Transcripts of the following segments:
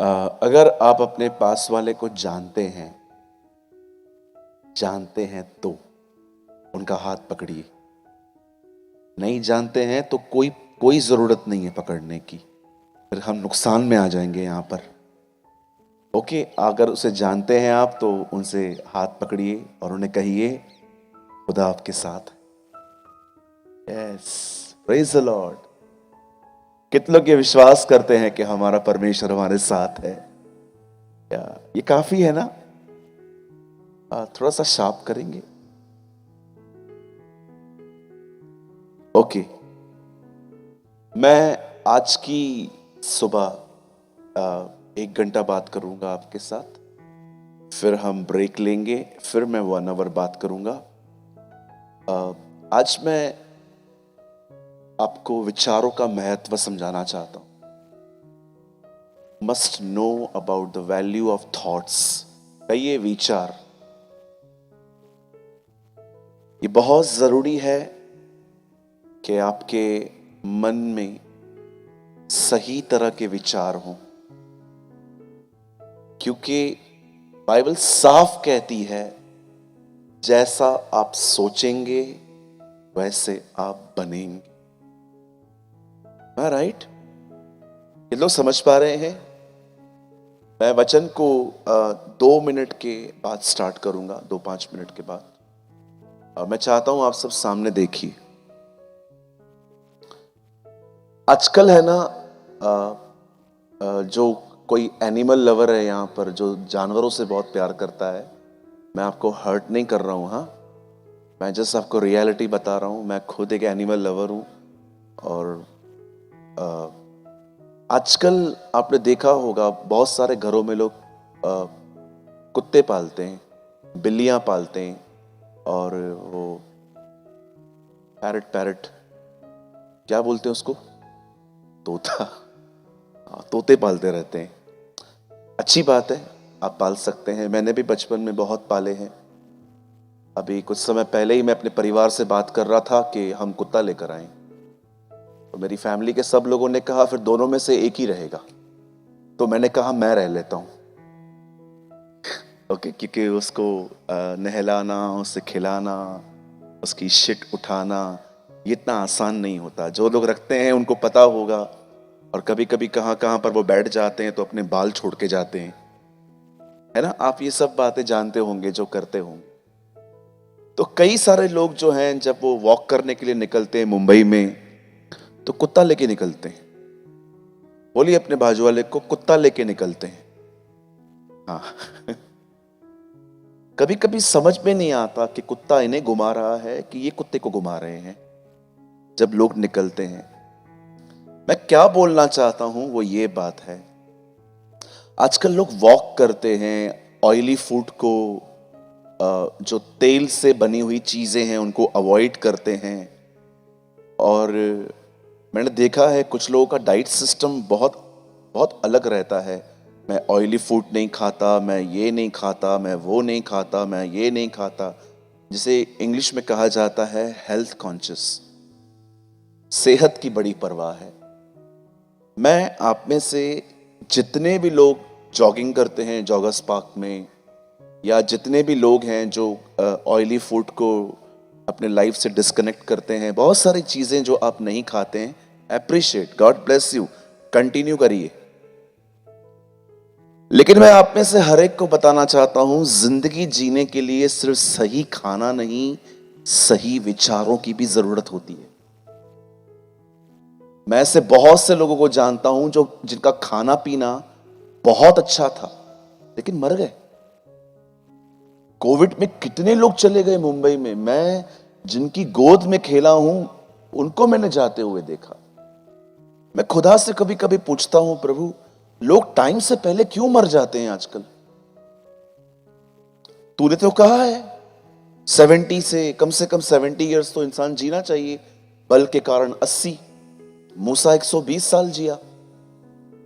अगर आप अपने पास वाले को जानते हैं तो उनका हाथ पकड़िए। नहीं जानते हैं तो कोई कोई जरूरत नहीं है पकड़ने की, फिर हम नुकसान में आ जाएंगे यहाँ पर। ओके, अगर उसे जानते हैं आप तो उनसे हाथ पकड़िए और उन्हें कहिए खुदा आपके साथ। Yes, praise the Lord. कितने लोग ये विश्वास करते हैं कि हमारा परमेश्वर हमारे साथ है? या ये काफी है ना? थोड़ा सा शार्प करेंगे। ओके, मैं आज की सुबह 1 घंटा बात करूंगा आपके साथ, फिर हम ब्रेक लेंगे, फिर मैं 1 आवर बात करूंगा। आज मैं आपको विचारों का महत्व समझाना चाहता हूं। Must know about the value of thoughts. ये विचार ये बहुत जरूरी है कि आपके मन में सही तरह के विचार हों, क्योंकि बाइबल साफ कहती है जैसा आप सोचेंगे वैसे आप बनेंगे। राइट? ये लोग समझ पा रहे हैं? मैं वचन को 2 मिनट के बाद स्टार्ट करूंगा, 2-5 मिनट के बाद। मैं चाहता हूं आप सब सामने देखिए। आजकल है ना, जो कोई एनिमल लवर है यहाँ पर, जो जानवरों से बहुत प्यार करता है, मैं आपको हर्ट नहीं कर रहा हूँ। हाँ, मैं जस्ट आपको रियलिटी बता रहा हूँ। मैं खुद एक एनिमल लवर हूँ। और आजकल आपने देखा होगा बहुत सारे घरों में लोग कुत्ते पालते हैं, बिल्लियां पालते हैं, और वो पैरट क्या बोलते हैं उसको, तोता, तोते पालते रहते हैं। अच्छी बात है, आप पाल सकते हैं। मैंने भी बचपन में बहुत पाले हैं। अभी कुछ समय पहले ही मैं अपने परिवार से बात कर रहा था कि हम कुत्ता लेकर आए, तो मेरी फैमिली के सब लोगों ने कहा फिर दोनों में से एक ही रहेगा। तो मैंने कहा मैं रह लेता हूं। ओके, क्योंकि उसको नहलाना, उसे खिलाना, उसकी शिट उठाना ये इतना आसान नहीं होता। जो लोग रखते हैं उनको पता होगा। और कभी कभी कहां कहां पर वो बैठ जाते हैं तो अपने बाल छोड़ के जाते हैं, है ना? आप ये सब बातें जानते होंगे जो करते होंगे। तो कई सारे लोग जो हैं, जब वो वॉक करने के लिए निकलते हैं मुंबई में, तो कुत्ता लेके निकलते हैं। बोलिए अपने बाजू वाले को, कुत्ता लेके निकलते हैं। हाँ। कभी कभी समझ में नहीं आता कि कुत्ता इन्हें घुमा रहा है कि ये कुत्ते को घुमा रहे हैं जब लोग निकलते हैं। मैं क्या बोलना चाहता हूं वो ये बात है, आजकल लोग वॉक करते हैं, ऑयली फूड को, जो तेल से बनी हुई चीजें हैं उनको अवॉइड करते हैं। और मैंने देखा है कुछ लोगों का डाइट सिस्टम बहुत बहुत अलग रहता है। मैं ऑयली फूड नहीं खाता, मैं ये नहीं खाता, मैं वो नहीं खाता, मैं ये नहीं खाता, जिसे इंग्लिश में कहा जाता है हेल्थ कॉन्शियस। सेहत की बड़ी परवाह है। मैं आप में से जितने भी लोग जॉगिंग करते हैं जॉगर्स पार्क में, या जितने भी लोग हैं जो ऑयली फूड को अपने लाइफ से डिस्कनेक्ट करते हैं, बहुत सारी चीजें जो आप नहीं खाते हैं, appreciate, God bless you, continue करिए। लेकिन मैं आप में से हर एक को बताना चाहता हूं, जिंदगी जीने के लिए सिर्फ सही खाना नहीं, सही विचारों की भी जरूरत होती है। मैं ऐसे बहुत से लोगों को जानता हूं जो जिनका खाना पीना बहुत अच्छा था लेकिन मर गए। कोविड में कितने लोग चले गए मुंबई में। मैं जिनकी गोद में खेला हूं उनको मैंने जाते हुए देखा। मैं खुदा से कभी कभी पूछता हूं, प्रभु लोग टाइम से पहले क्यों मर जाते हैं आजकल? तूने तो कहा है 70 से कम 70 इयर्स तो इंसान जीना चाहिए, बल के कारण 80। मूसा 120 साल जिया।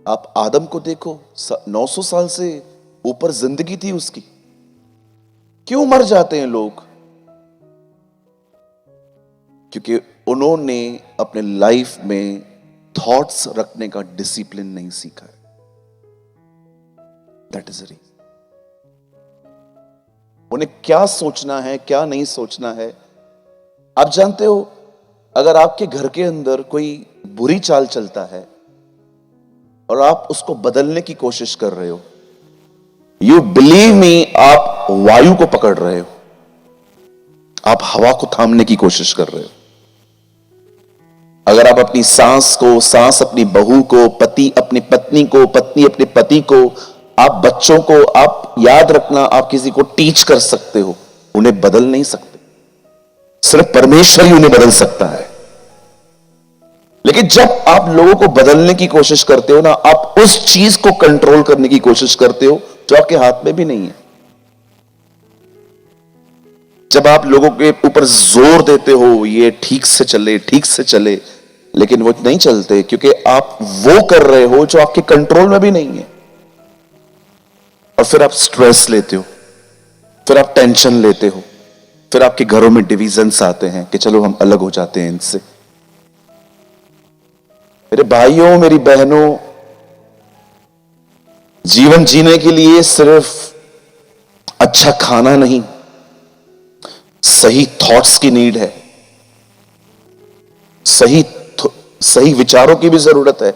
आप आदम को देखो, 900 साल से ऊपर जिंदगी थी उसकी। क्यों मर जाते हैं लोग? क्योंकि उन्होंने अपने लाइफ में थॉट्स रखने का डिसिप्लिन नहीं सीखा है। That is reason. उन्हें क्या सोचना है, क्या नहीं सोचना है। आप जानते हो, अगर आपके घर के अंदर कोई बुरी चाल चलता है और आप उसको बदलने की कोशिश कर रहे हो, यू बिलीव मी, आप वायु को पकड़ रहे हो, आप हवा को थामने की कोशिश कर रहे हो। अगर आप अपनी सांस को, सांस अपनी बहू को, पति अपनी पत्नी को, पत्नी अपने पति को, आप बच्चों को, आप याद रखना, आप किसी को टीच कर सकते हो, उन्हें बदल नहीं सकते। सिर्फ परमेश्वर ही उन्हें बदल सकता है। लेकिन जब आप लोगों को बदलने की कोशिश करते हो ना, आप उस चीज को कंट्रोल करने की कोशिश करते हो जो आपके हाथ में भी नहीं है। जब आप लोगों के ऊपर जोर देते हो, ये ठीक से चले, ठीक से चले, लेकिन वो नहीं चलते, क्योंकि आप वो कर रहे हो जो आपके कंट्रोल में भी नहीं है। और फिर आप स्ट्रेस लेते हो, फिर आप टेंशन लेते हो, फिर आपके घरों में डिविजन्स आते हैं कि चलो हम अलग हो जाते हैं इनसे। मेरे भाइयों, मेरी बहनों, जीवन जीने के लिए सिर्फ अच्छा खाना नहीं, सही थॉट्स की नीड है, सही विचारों की भी जरूरत है।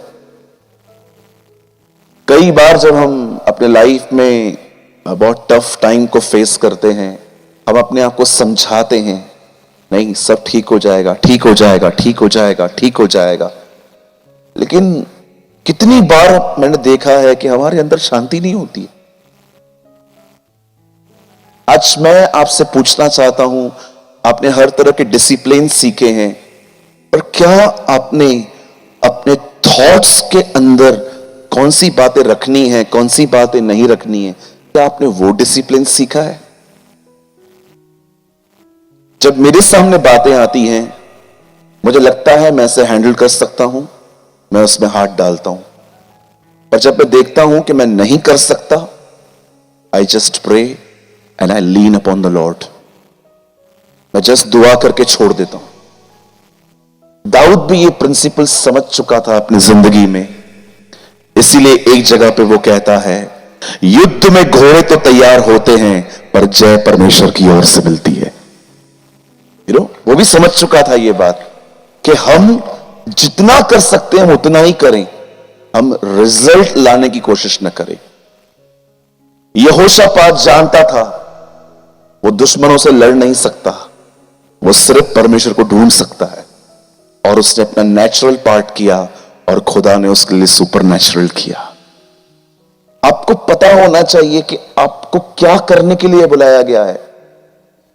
कई बार जब हम अपने लाइफ में बहुत टफ टाइम को फेस करते हैं, हम अपने आप को समझाते हैं, नहीं सब ठीक हो जाएगा, ठीक हो जाएगा, ठीक हो जाएगा, ठीक हो जाएगा। लेकिन कितनी बार मैंने देखा है कि हमारे अंदर शांति नहीं होती है। आज मैं आपसे पूछना चाहता हूं, आपने हर तरह के डिसिप्लिन सीखे हैं, पर क्या आपने अपने थॉट्स के अंदर कौन सी बातें रखनी है, कौन सी बातें नहीं रखनी है, क्या आपने वो डिसिप्लिन सीखा है? जब मेरे सामने बातें आती हैं, मुझे लगता है मैं इसे हैंडल कर सकता हूं, मैं उसमें हाथ डालता हूं। पर जब मैं देखता हूं कि मैं नहीं कर सकता, I just pray and I lean upon the Lord. मैं जस्ट दुआ करके छोड़ देता हूं। दाऊद भी ये प्रिंसिपल समझ चुका था अपनी जिंदगी में, इसीलिए एक जगह पे वो कहता है, युद्ध में घोड़े तो तैयार होते हैं, पर जय परमेश्वर की ओर से मिलती है। वो भी समझ चुका था ये बात कि हम जितना कर सकते हैं उतना ही करें, हम रिजल्ट लाने की कोशिश न करें। यहोशापात जानता था वो दुश्मनों से लड़ नहीं सकता, वो सिर्फ परमेश्वर को ढूंढ सकता है, और उसने अपना नेचुरल पार्ट किया और खुदा ने उसके लिए सुपर नेचुरल किया। आपको पता होना चाहिए कि आपको क्या करने के लिए बुलाया गया है।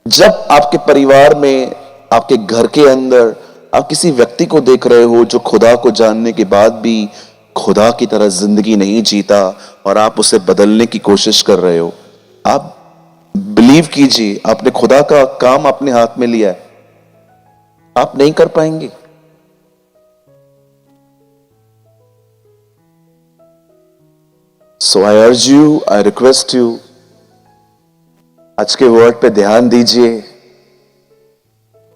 जब आपके परिवार में, आपके घर के अंदर आप किसी व्यक्ति को देख रहे हो जो खुदा को जानने के बाद भी खुदा की तरह जिंदगी नहीं जीता और आप उसे बदलने की कोशिश कर रहे हो, आप बिलीव कीजिए, आपने खुदा का काम अपने हाथ में लिया है, आप नहीं कर पाएंगे। सो आई urge you, I request you, आज के वर्ड पे ध्यान दीजिए,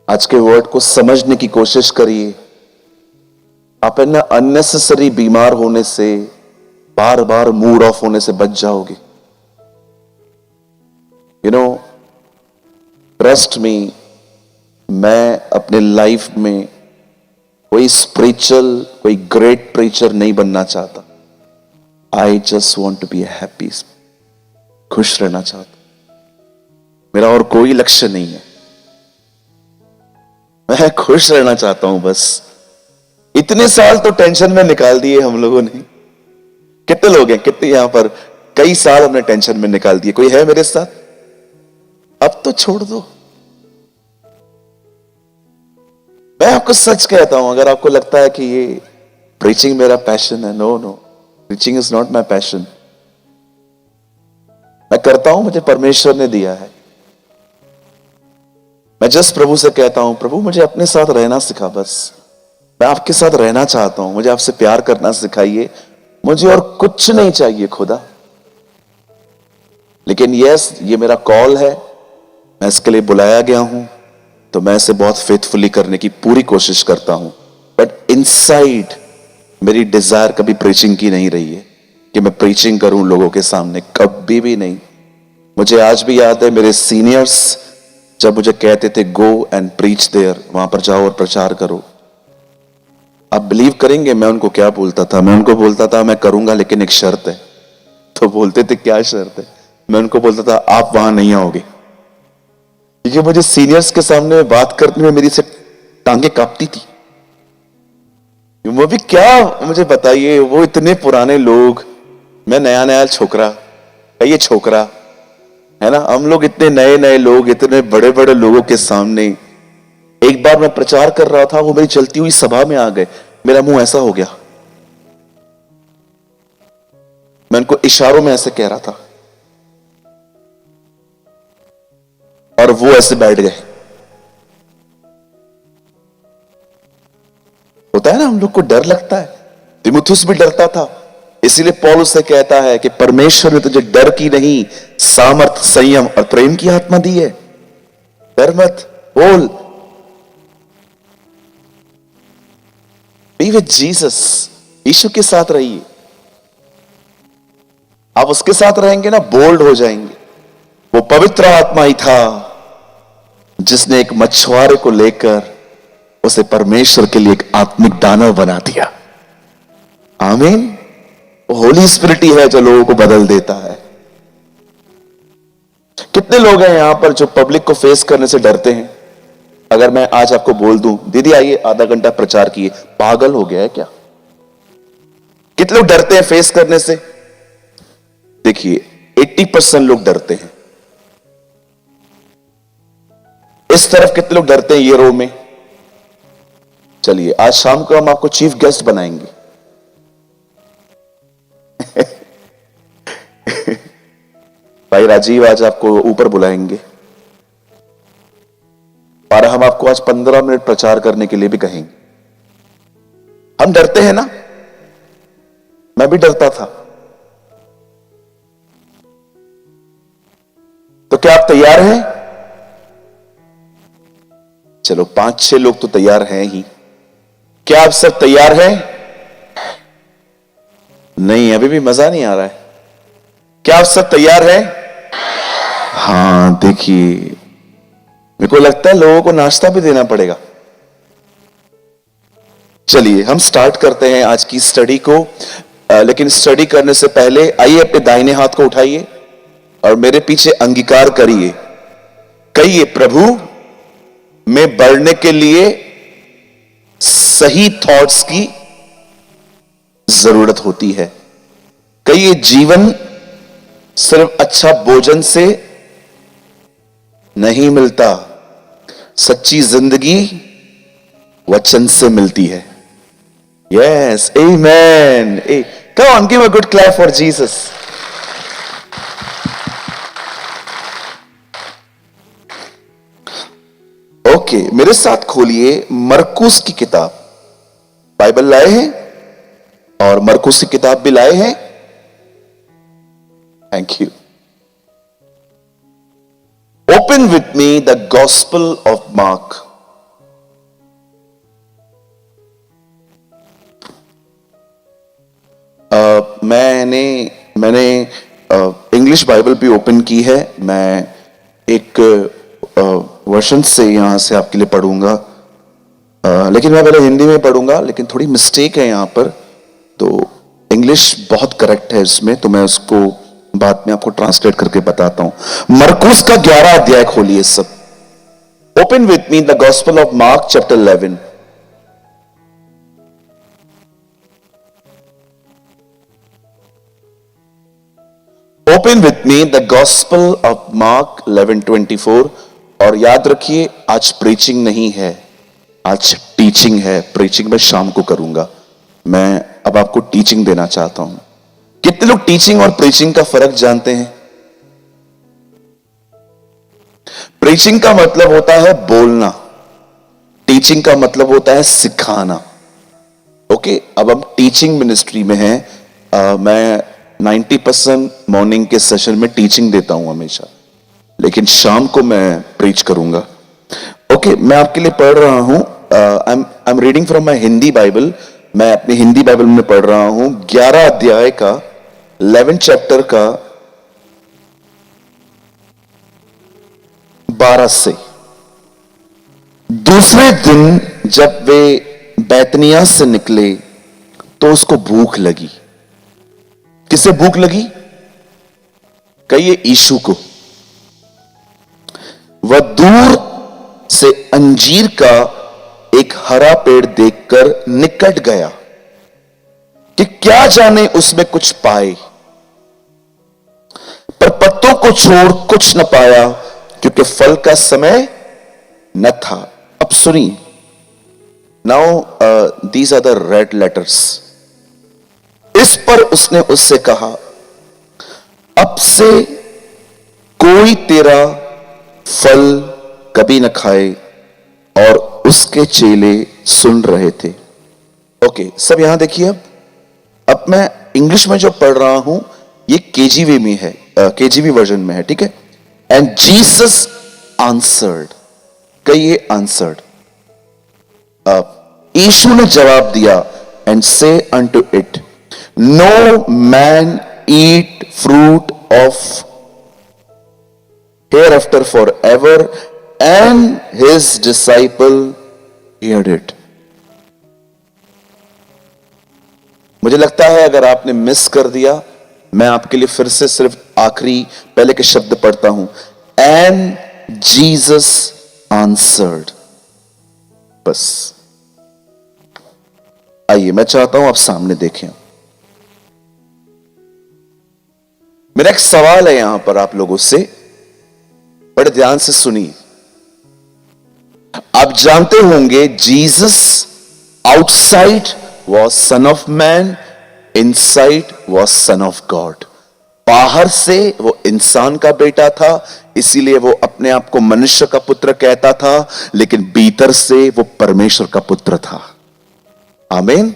आज के वर्ड को समझने की कोशिश करिए। आप ना अननेसेसरी बीमार होने से, बार बार मूड ऑफ होने से बच जाओगे। ट्रस्ट मी, मैं अपने लाइफ में कोई स्पिरिचुअल, कोई ग्रेट प्रीचर नहीं बनना चाहता। I just want to be happy, खुश रहना चाहता, मेरा और कोई लक्ष्य नहीं है, मैं खुश रहना चाहता हूं बस। इतने साल तो टेंशन में निकाल दिए हम लोगों ने। कितने लोग हैं, कितने यहां पर कई साल हमने टेंशन में निकाल दिए। कोई है मेरे साथ? अब तो छोड़ दो। मैं आपको सच कहता हूं, अगर आपको लगता है कि ये प्रीचिंग मेरा पैशन है, no no, preaching is not my passion. मैं करता हूं, मुझे परमेश्वर ने दिया है। मैं जस्ट प्रभु से कहता हूं, प्रभु मुझे अपने साथ रहना सिखा, बस मैं आपके साथ रहना चाहता हूं, मुझे आपसे प्यार करना सिखाइए, मुझे और कुछ नहीं चाहिए खुदा। लेकिन यस, ये मेरा कॉल है, मैं इसके लिए बुलाया गया हूं, तो मैं इसे बहुत फेथफुली करने की पूरी कोशिश करता हूं। बट इनसाइड मेरी डिजायर कभी प्रीचिंग की नहीं रही है। कि मैं प्रीचिंग करूं लोगों के सामने, कभी भी नहीं। मुझे आज भी याद है मेरे सीनियर्स जब मुझे कहते थे गो एंड प्रीच देयर, वहां पर जाओ और प्रचार करो। आप बिलीव करेंगे मैं उनको क्या बोलता था? मैं उनको बोलता था मैं करूंगा लेकिन एक शर्त है। तो बोलते थे क्या शर्त है? मैं उनको बोलता था आप वहां नहीं आओगे, क्योंकि मुझे सीनियर्स के सामने बात करने में मेरी से टांगे कांपती थी। वो भी क्या, मुझे बताइए, वो इतने पुराने लोग, मैं नया नया छोकरा, ये छोकरा है ना, हम लोग इतने नए नए लोग इतने बड़े बड़े लोगों के सामने। एक बार मैं प्रचार कर रहा था, वो मेरी चलती हुई सभा में आ गए, मेरा मुंह ऐसा हो गया, मैं उनको इशारों में ऐसे कह रहा था और वो ऐसे बैठ गए। होता है ना, हम लोग को डर लगता है। तिमुथियुस भी डरता था, इसीलिए पौल उसे कहता है कि परमेश्वर ने तुझे डर की नहीं, सामर्थ, संयम और प्रेम की आत्मा दी है। डर मत, बोल। बी विद जीसस, यीशु के साथ रहिए। आप उसके साथ रहेंगे ना, बोल्ड हो जाएंगे। वो पवित्र आत्मा ही था जिसने एक मछुआरे को लेकर उसे परमेश्वर के लिए एक आत्मिक दानव बना दिया। आमीन। होली स्पिरिट ही है जो लोगों को बदल देता है। कितने लोग हैं यहां पर जो पब्लिक को फेस करने से डरते हैं? अगर मैं आज आपको बोल दूं दीदी आइए आधा घंटा प्रचार किए, पागल हो गया है क्या? कितने लोग डरते हैं फेस करने से? देखिए 80% लोग डरते हैं। इस तरफ कितने लोग डरते हैं ये रो में? चलिए आज शाम को हम आपको चीफ गेस्ट बनाएंगे। भाई राजीव आज आपको ऊपर बुलाएंगे और हम आपको आज 15 मिनट प्रचार करने के लिए भी कहेंगे। हम डरते हैं ना, मैं भी डरता था। तो क्या आप तैयार हैं? चलो 5-6 लोग तो तैयार हैं ही। क्या आप सब तैयार हैं? नहीं, अभी भी मजा नहीं आ रहा है। क्या आप सब तैयार हैं? हाँ, देखिए मेरे को लगता है लोगों को नाश्ता भी देना पड़ेगा। चलिए हम स्टार्ट करते हैं आज की स्टडी को। लेकिन स्टडी करने से पहले आइए अपने दाहिने हाथ को उठाइए और मेरे पीछे अंगीकार करिए। कहिए प्रभु, मैं बढ़ने के लिए सही थॉट्स की जरूरत होती है। कहिए जीवन सिर्फ अच्छा भोजन से नहीं मिलता, सच्ची जिंदगी वचन से मिलती है। Yes, amen. Come on, give a good clap for Jesus. Okay, मेरे साथ खोलिए मरकुस की किताब। बाइबल लाए हैं और मरकुस की किताब भी लाए हैं। Thank you. Open with me the gospel of mark. मैंने इंग्लिश बाइबल भी ओपन की है। मैं एक वर्शन से यहां से आपके लिए पढ़ूंगा, लेकिन मैं पहले हिंदी में पढ़ूंगा, लेकिन थोड़ी मिस्टेक है यहां पर, तो इंग्लिश बहुत करेक्ट है इसमें, तो मैं उसको बाद में आपको ट्रांसलेट करके बताता हूं। मरकुस का 11 अध्याय खोलिए सब। Open with me the gospel of mark chapter 11। Open with me the gospel of mark 11:24। और याद रखिए आज प्रीचिंग नहीं है, आज टीचिंग है। प्रीचिंग मैं शाम को करूंगा, मैं अब आपको टीचिंग देना चाहता हूं। कितने लोग टीचिंग और प्रीचिंग का फर्क जानते हैं? प्रीचिंग का मतलब होता है बोलना, टीचिंग का मतलब होता है सिखाना। ओके, अब हम टीचिंग मिनिस्ट्री में हैं। मैं 90% मॉर्निंग के सेशन में टीचिंग देता हूं हमेशा, लेकिन शाम को मैं प्रीच करूंगा। ओके, मैं आपके लिए पढ़ रहा हूं। I am reading from my Hindi Bible. मैं अपनी हिंदी बाइबल में पढ़ रहा हूं 11 अध्याय का 11 चैप्टर का 12 से। दूसरे दिन जब वे बैतनिया से निकले तो उसको भूख लगी। किसे भूख लगी? कहिए यीशु को। वह दूर से अंजीर का एक हरा पेड़ देखकर निकट गया कि क्या जाने उसमें कुछ पाए, पर पत्तों को छोड़ कुछ न पाया क्योंकि फल का समय न था। अब सुनिए, now these are the red letters. इस पर उसने उससे कहा, अब से कोई तेरा फल कभी न खाए। और उसके चेले सुन रहे थे। ओके, सब यहां देखिए। अब मैं इंग्लिश में जो पढ़ रहा हूं ये केजीवी में है, केजीवी वर्जन में है, ठीक है। एंड जीसस आंसर्ड, कहिए आंसर्ड। यीशु ने जवाब दिया, and say unto it, no man eat fruit of hereafter forever, and his disciple heard it. मुझे लगता है अगर आपने मिस कर दिया, मैं आपके लिए फिर से सिर्फ आखिरी पहले के शब्द पढ़ता हूं। And Jesus answered. बस आइए, मैं चाहता हूं आप सामने देखें। मेरा एक सवाल है यहां पर आप लोगों से, बड़े ध्यान से सुनिए। आप जानते होंगे Jesus outside was son of man, inside was son of God. बाहर से वो इंसान का बेटा था, इसीलिए वो अपने आप को मनुष्य का पुत्र कहता था, लेकिन भीतर से वो परमेश्वर का पुत्र था। आमीन।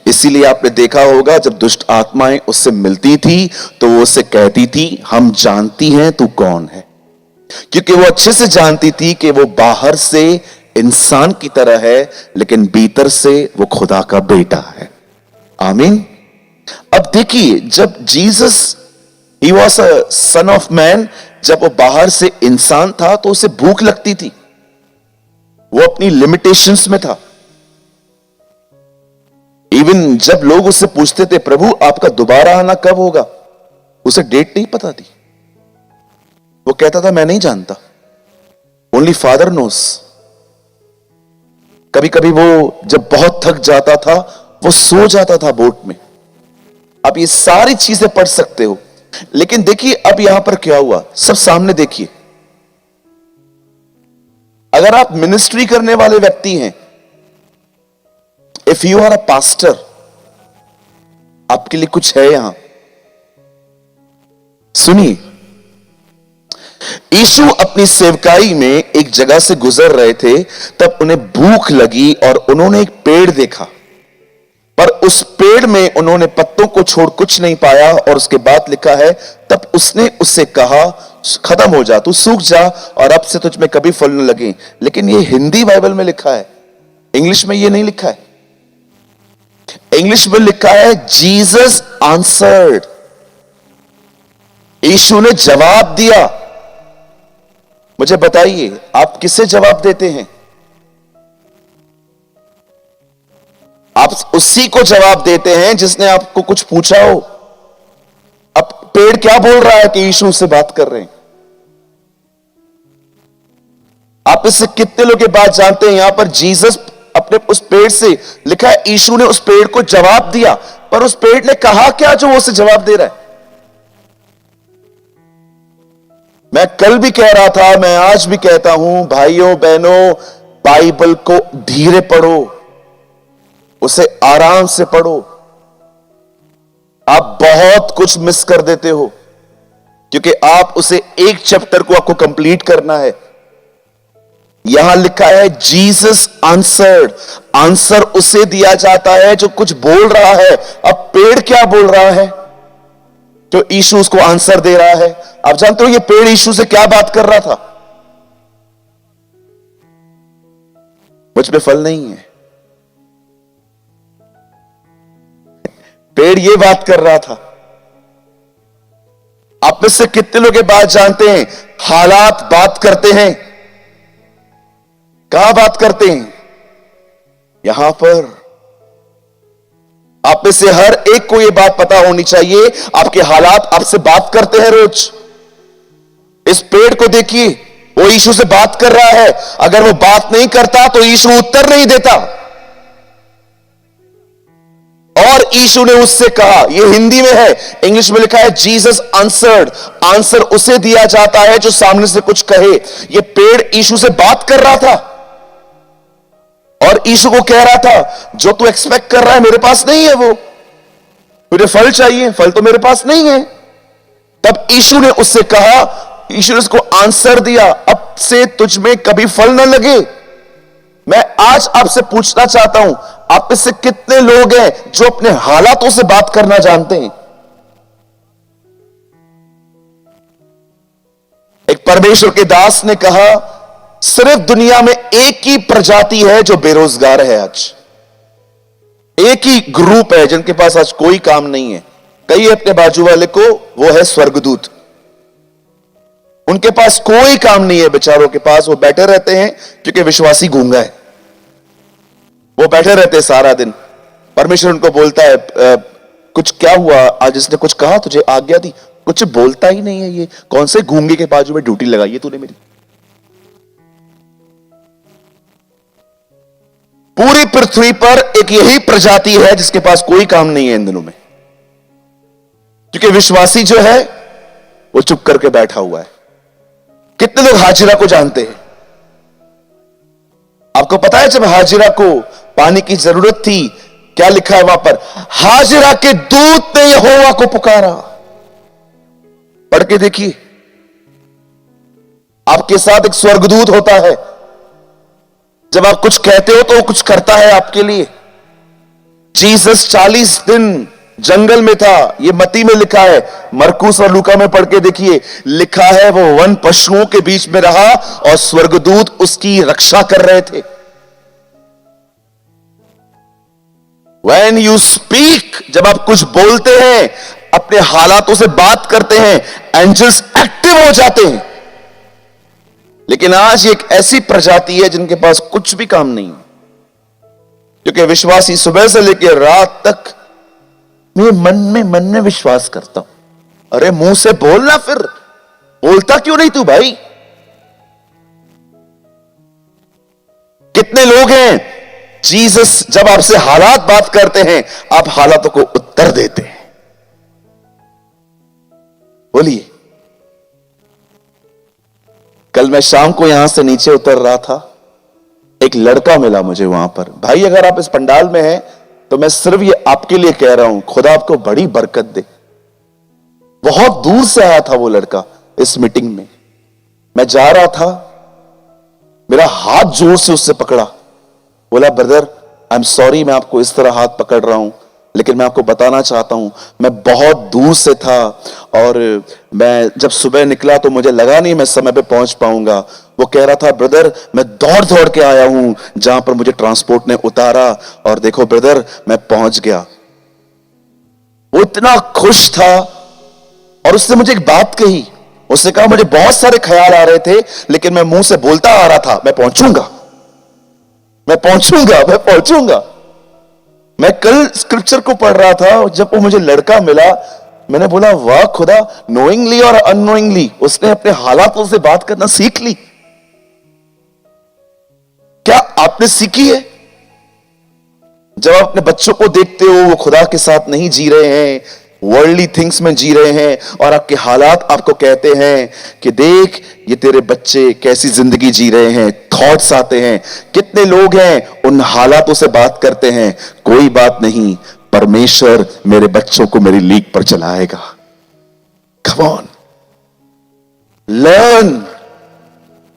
इसीलिए आपने देखा होगा जब दुष्ट आत्माएं उससे मिलती थी तो वो उससे कहती थी, हम जानती हैं तू कौन है, क्योंकि वो अच्छे से जानती थी कि वो बाहर से इंसान की तरह है, लेकिन भीतर से वो खुदा का बेटा है। आमीन। अब देखिए, जब Jesus he was a son of man, जब वो बाहर से इंसान था तो उसे भूख लगती थी, वो अपनी लिमिटेशंस में था। इवन जब लोग उससे पूछते थे, प्रभु आपका दोबारा आना कब होगा, उसे डेट नहीं पता थी। वो कहता था मैं नहीं जानता, ओनली फादर नोस। कभी कभी वो जब बहुत थक जाता था वो सो जाता था बोट में। आप ये सारी चीजें पढ़ सकते हो, लेकिन देखिए अब यहां पर क्या हुआ, सब सामने देखिए। अगर आप मिनिस्ट्री करने वाले व्यक्ति हैं, if you are a pastor, आपके लिए कुछ है यहां। सुनिए, यीशु अपनी सेवकाई में एक जगह से गुजर रहे थे, तब उन्हें भूख लगी और उन्होंने एक पेड़ देखा, पर उस पेड़ में उन्होंने पत्तों को छोड़ कुछ नहीं पाया। और उसके बाद लिखा है, तब उसने उससे कहा, खत्म हो जा, तू सूख जा और अब से तुझ में कभी फल न लगे। लेकिन ये हिंदी बाइबल में लिखा है, इंग्लिश में ये नहीं लिखा है। इंग्लिश में लिखा है जीसस आंसर्ड, यीशु ने जवाब दिया। मुझे बताइए, आप किसे जवाब देते हैं? आप उसी को जवाब देते हैं जिसने आपको कुछ पूछा हो। अब पेड़ क्या बोल रहा है कि यीशु से बात कर रहे हैं? आप इससे कितने लोग की बात जानते हैं? यहां पर जीसस अपने उस पेड़ से लिखा है, यीशु ने उस पेड़ को जवाब दिया, पर उस पेड़ ने कहा क्या जो वो उसे जवाब दे रहा है? मैं कल भी कह रहा था, मैं आज भी कहता हूं, भाइयों बहनों, बाइबल को धीरे पढ़ो, उसे आराम से पढ़ो। आप बहुत कुछ मिस कर देते हो, क्योंकि आप उसे एक चैप्टर को आपको कंप्लीट करना है। यहां लिखा है जीसस आंसर्ड, आंसर उसे दिया जाता है जो कुछ बोल रहा है। अब पेड़ क्या बोल रहा है तो यीशु उसको आंसर दे रहा है। आप जानते हो ये पेड़ यीशु से क्या बात कर रहा था? मुझ में फल नहीं है, पेड़ ये बात कर रहा था, आप में से कितने लोग ये बात जानते हैं? हालात बात करते हैं। कहां बात करते हैं? यहां पर। आप में से हर एक को यह बात पता होनी चाहिए, आपके हालात आपसे बात करते हैं रोज। इस पेड़ को देखिए, वो यीशु से बात कर रहा है। अगर वो बात नहीं करता तो यीशु उत्तर नहीं देता। और यीशु ने उससे कहा, यह हिंदी में है, इंग्लिश में लिखा है जीसस आंसर्ड। आंसर उसे दिया जाता है जो सामने से कुछ कहे। यह पेड़ यीशु से बात कर रहा था और यीशु को कह रहा था, जो तू एक्सपेक्ट कर रहा है मेरे पास नहीं है। वो तुझे फल चाहिए, फल तो मेरे पास नहीं है। तब यीशु ने उससे कहा, यीशु ने उसको आंसर दिया, अब से तुझ में कभी फल न लगे। मैं आज आपसे पूछना चाहता हूं, आप में से कितने लोग हैं जो अपने हालातों से बात करना जानते हैं? एक परमेश्वर के दास ने कहा, सिर्फ दुनिया में एक ही प्रजाति है जो बेरोजगार है आज। एक ही ग्रुप है जिनके पास आज कोई काम नहीं है। कई अपने बाजू वाले को, वो है स्वर्गदूत। उनके पास कोई काम नहीं है, बेचारों के पास। वो बैठे रहते हैं क्योंकि विश्वासी गूंगा है। वो बैठे रहते हैं सारा दिन। परमेश्वर उनको बोलता है, कुछ क्या हुआ आज, इसने कुछ कहा तुझे, आज्ञा दी, कुछ बोलता ही नहीं है। ये कौन से गूंगे के बाजू में ड्यूटी लगाई है तूने मेरी? पूरी पृथ्वी पर एक यही प्रजाति है जिसके पास कोई काम नहीं है इन दिनों में, क्योंकि विश्वासी जो है वो चुप करके बैठा हुआ है। कितने लोग हाजिरा को जानते हैं? आपको पता है जब हाजिरा को पानी की जरूरत थी, क्या लिखा है वहां पर? हाजिरा के दूत ने यहोवा को पुकारा। पढ़ के देखिए। आपके साथ एक स्वर्गदूत होता है। जब आप कुछ कहते हो तो वो कुछ करता है आपके लिए। जीसस 40 दिन जंगल में था, ये मत्ती में लिखा है। मरकुस और लूका में पढ़ के देखिए, लिखा है वो वन पशुओं के बीच में रहा और स्वर्गदूत उसकी रक्षा कर रहे थे। When you speak, जब आप कुछ बोलते हैं, अपने हालातों से बात करते हैं, एंजल्स एक्टिव हो जाते हैं। लेकिन आज एक ऐसी प्रजाति है जिनके पास कुछ भी काम नहीं, क्योंकि विश्वासी सुबह से लेकर रात तक मैं मन में विश्वास करता हूं। अरे मुंह से बोलना, फिर बोलता क्यों नहीं तू भाई? कितने लोग हैं, जीसस जब आपसे हालात बात करते हैं, आप हालातों को उत्तर देते हैं। बोलिए। कल मैं शाम को यहां से नीचे उतर रहा था, एक लड़का मिला मुझे वहां पर। भाई अगर आप इस पंडाल में हैं तो मैं सिर्फ ये आपके लिए कह रहा हूं, खुदा आपको बड़ी बरकत दे। बहुत दूर से आया था वो लड़का इस मीटिंग में। मैं जा रहा था, मेरा हाथ जोर से उससे पकड़ा, बोला ब्रदर आई एम सॉरी मैं आपको इस तरह हाथ पकड़ रहा हूं, लेकिन मैं आपको बताना चाहता हूं मैं बहुत दूर से था और मैं जब सुबह निकला तो मुझे लगा नहीं मैं समय पे पहुंच पाऊंगा। वो कह रहा था ब्रदर मैं दौड़ दौड़ के आया हूं जहां पर मुझे ट्रांसपोर्ट ने उतारा, और देखो ब्रदर मैं पहुंच गया। वो इतना खुश था और उसने मुझे एक बात कही। उसने कहा मुझे बहुत सारे ख्याल आ रहे थे लेकिन मैं मुंह से बोलता आ रहा था मैं पहुंचूंगा, मैं पहुंचूंगा, मैं पहुंचूंगा। मैं कल स्क्रिप्चर को पढ़ रहा था, जब वो मुझे लड़का मिला मैंने बोला वाह खुदा, नोइंगली और अननोइंगली उसने अपने हालातों से बात करना सीख ली। क्या आपने सीखी है? जब आप अपने बच्चों को देखते हो वो खुदा के साथ नहीं जी रहे हैं, वर्ल्डली थिंग्स में जी रहे हैं, और आपके हालात आपको कहते हैं कि देख ये तेरे बच्चे कैसी जिंदगी जी रहे हैं, थॉट्स आते हैं। कितने लोग हैं उन हालातों से बात करते हैं, कोई बात नहीं, परमेश्वर मेरे बच्चों को मेरी लीग पर चलाएगा। Come on,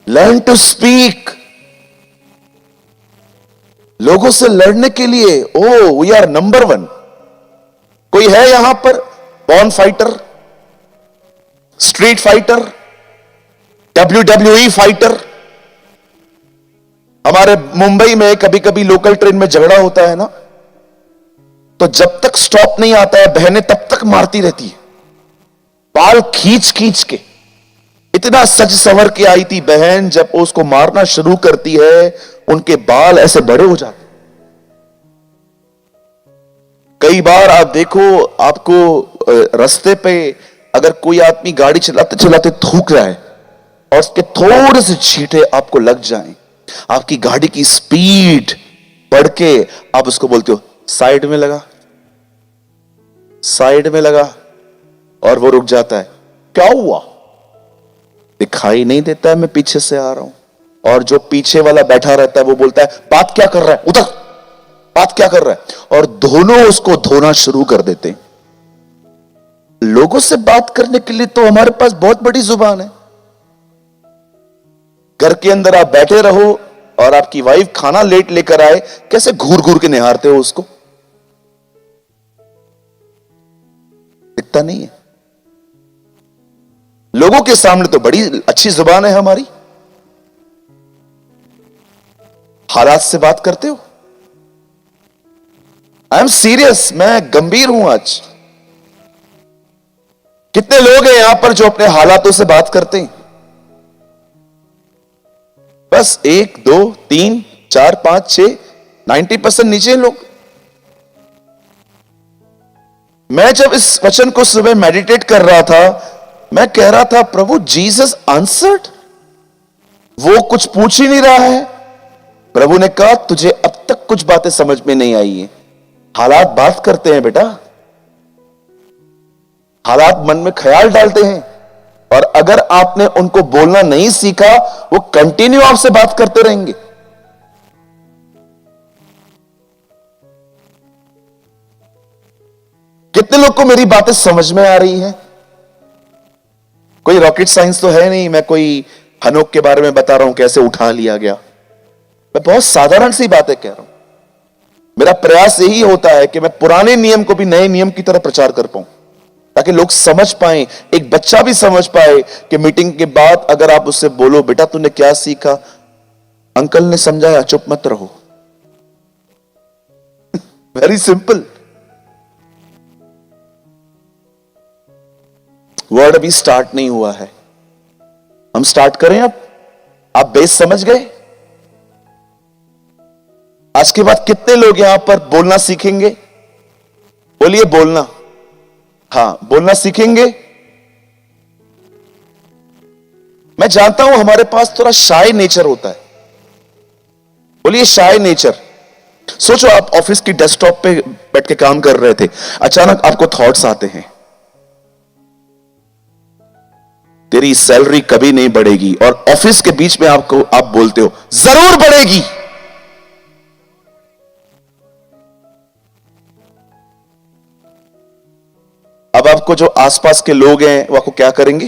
learn to speak. लोगों से लड़ने के लिए वी आर नंबर 1। कोई है यहां पर born fighter, street fighter, WWE fighter? हमारे मुंबई में कभी कभी लोकल ट्रेन में झगड़ा होता है ना, तो जब तक स्टॉप नहीं आता है बहनें तब तक मारती रहती है। बाल खींच खींच के, इतना सज संवर के आई थी बहन, जब वो उसको मारना शुरू करती है उनके बाल ऐसे बड़े हो जाते। कई बार आप देखो, आपको रास्ते पे अगर कोई आदमी गाड़ी चलाते चलाते थूक रहा है और उसके थोड़े से छींटे आपको लग जाएं, आपकी गाड़ी की स्पीड बढ़ के आप उसको बोलते हो साइड में लगा, साइड में लगा, और वो रुक जाता है। क्या हुआ? दिखाई नहीं देता है मैं पीछे से आ रहा हूं। और जो पीछे वाला बैठा रहता है वो बोलता है बात क्या कर रहा है, उधर बात क्या कर रहा है, और दोनों उसको धोना शुरू कर देते हैं। लोगों से बात करने के लिए तो हमारे पास बहुत बड़ी जुबान है। घर के अंदर आप बैठे रहो और आपकी वाइफ खाना लेट लेकर आए, कैसे घूर घूर के निहारते हो उसको, दिखता नहीं है। लोगों के सामने तो बड़ी अच्छी जुबान है हमारी, हालात से बात करते हो। आई एम सीरियस, मैं गंभीर हूं आज। कितने लोग हैं यहां पर जो अपने हालातों से बात करते हैं? बस 1 2 3 4 5 6 90% नीचे लोग। मैं जब इस वचन को सुबह मेडिटेट कर रहा था, मैं कह रहा था प्रभु जीसस आंसर्ड, वो कुछ पूछ ही नहीं रहा है। प्रभु ने कहा तुझे अब तक कुछ बातें समझ में नहीं आई है। हालात बात करते हैं बेटा, हालात मन में ख्याल डालते हैं, और अगर आपने उनको बोलना नहीं सीखा वो कंटिन्यू आपसे बात करते रहेंगे। कितने लोग को मेरी बातें समझ में आ रही है? कोई रॉकेट साइंस तो है नहीं, मैं कोई हनोक के बारे में बता रहा हूं कैसे उठा लिया गया। मैं बहुत साधारण सी बातें कह रहा हूं। मेरा प्रयास यही होता है कि मैं पुराने नियम को भी नए नियम की तरह प्रचार कर पाऊं, ताकि लोग समझ पाएं, एक बच्चा भी समझ पाए कि मीटिंग के बाद अगर आप उससे बोलो बेटा तूने क्या सीखा, अंकल ने समझाया चुप मत रहो। Very simple. वर्ड अभी स्टार्ट नहीं हुआ है, हम स्टार्ट करें अब। आप बेस समझ गए? आज के बाद कितने लोग यहां पर बोलना सीखेंगे? बोलिए बोलना। हां, बोलना सीखेंगे। मैं जानता हूं हमारे पास थोड़ा शाय नेचर होता है। बोलिए शाय नेचर। सोचो आप ऑफिस की डेस्कटॉप पे बैठ के काम कर रहे थे, अचानक आपको थॉट्स आते हैं तेरी सैलरी कभी नहीं बढ़ेगी, और ऑफिस के बीच में आप बोलते हो जरूर बढ़ेगी। अब आपको जो आसपास के लोग हैं वो आपको क्या करेंगे?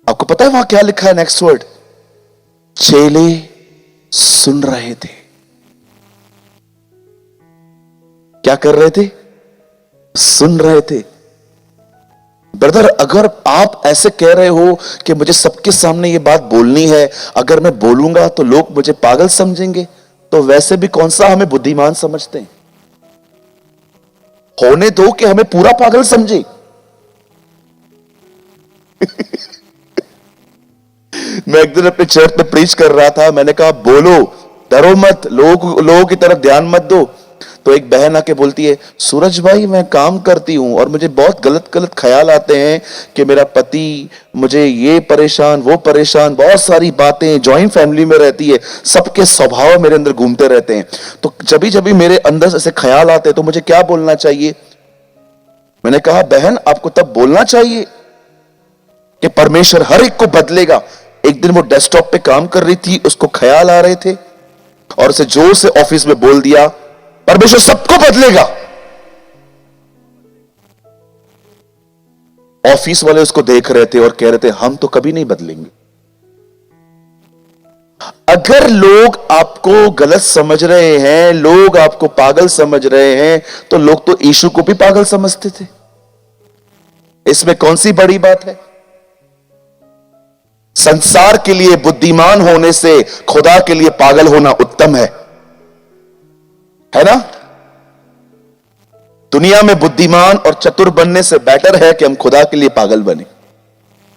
आपको पता है वहां क्या लिखा है? नेक्स्ट वर्ड, चेले सुन रहे थे। क्या कर रहे थे? सुन रहे थे। ब्रदर, अगर आप ऐसे कह रहे हो कि मुझे सबके सामने ये बात बोलनी है, अगर मैं बोलूंगा तो लोग मुझे पागल समझेंगे, तो वैसे भी कौन सा हमें बुद्धिमान समझते हैं? होने दो कि हमें पूरा पागल समझे। मैं एक दिन अपने चर्च में प्रीच कर रहा था, मैंने कहा बोलो, डरो मत, लोगों की तरफ ध्यान मत दो। तो एक बहन आके बोलती है सूरज भाई मैं काम करती हूं और मुझे बहुत गलत गलत ख्याल आते हैं कि मेरा पति मुझे ये परेशान वो परेशान, बहुत सारी बातें, जॉइंट फैमिली में रहती है, सबके स्वभाव मेरे अंदर घूमते रहते हैं, तो जब भी मेरे अंदर से ऐसे ख्याल आते हैं तो मुझे क्या बोलना चाहिए? मैंने कहा बहन आपको तब बोलना चाहिए कि परमेश्वर हर एक को बदलेगा। एक दिन वो डेस्कटॉप पे काम कर रही थी, उसको ख्याल आ रहे थे और उसे जोर से ऑफिस में बोल दिया परमेश्वर सबको बदलेगा। ऑफिस वाले उसको देख रहे थे और कह रहे थे हम तो कभी नहीं बदलेंगे। अगर लोग आपको गलत समझ रहे हैं, लोग आपको पागल समझ रहे हैं, तो लोग तो यीशु को भी पागल समझते थे। इसमें कौन सी बड़ी बात है? संसार के लिए बुद्धिमान होने से खुदा के लिए पागल होना उत्तम है। है ना? दुनिया में बुद्धिमान और चतुर बनने से बेटर है कि हम खुदा के लिए पागल बने।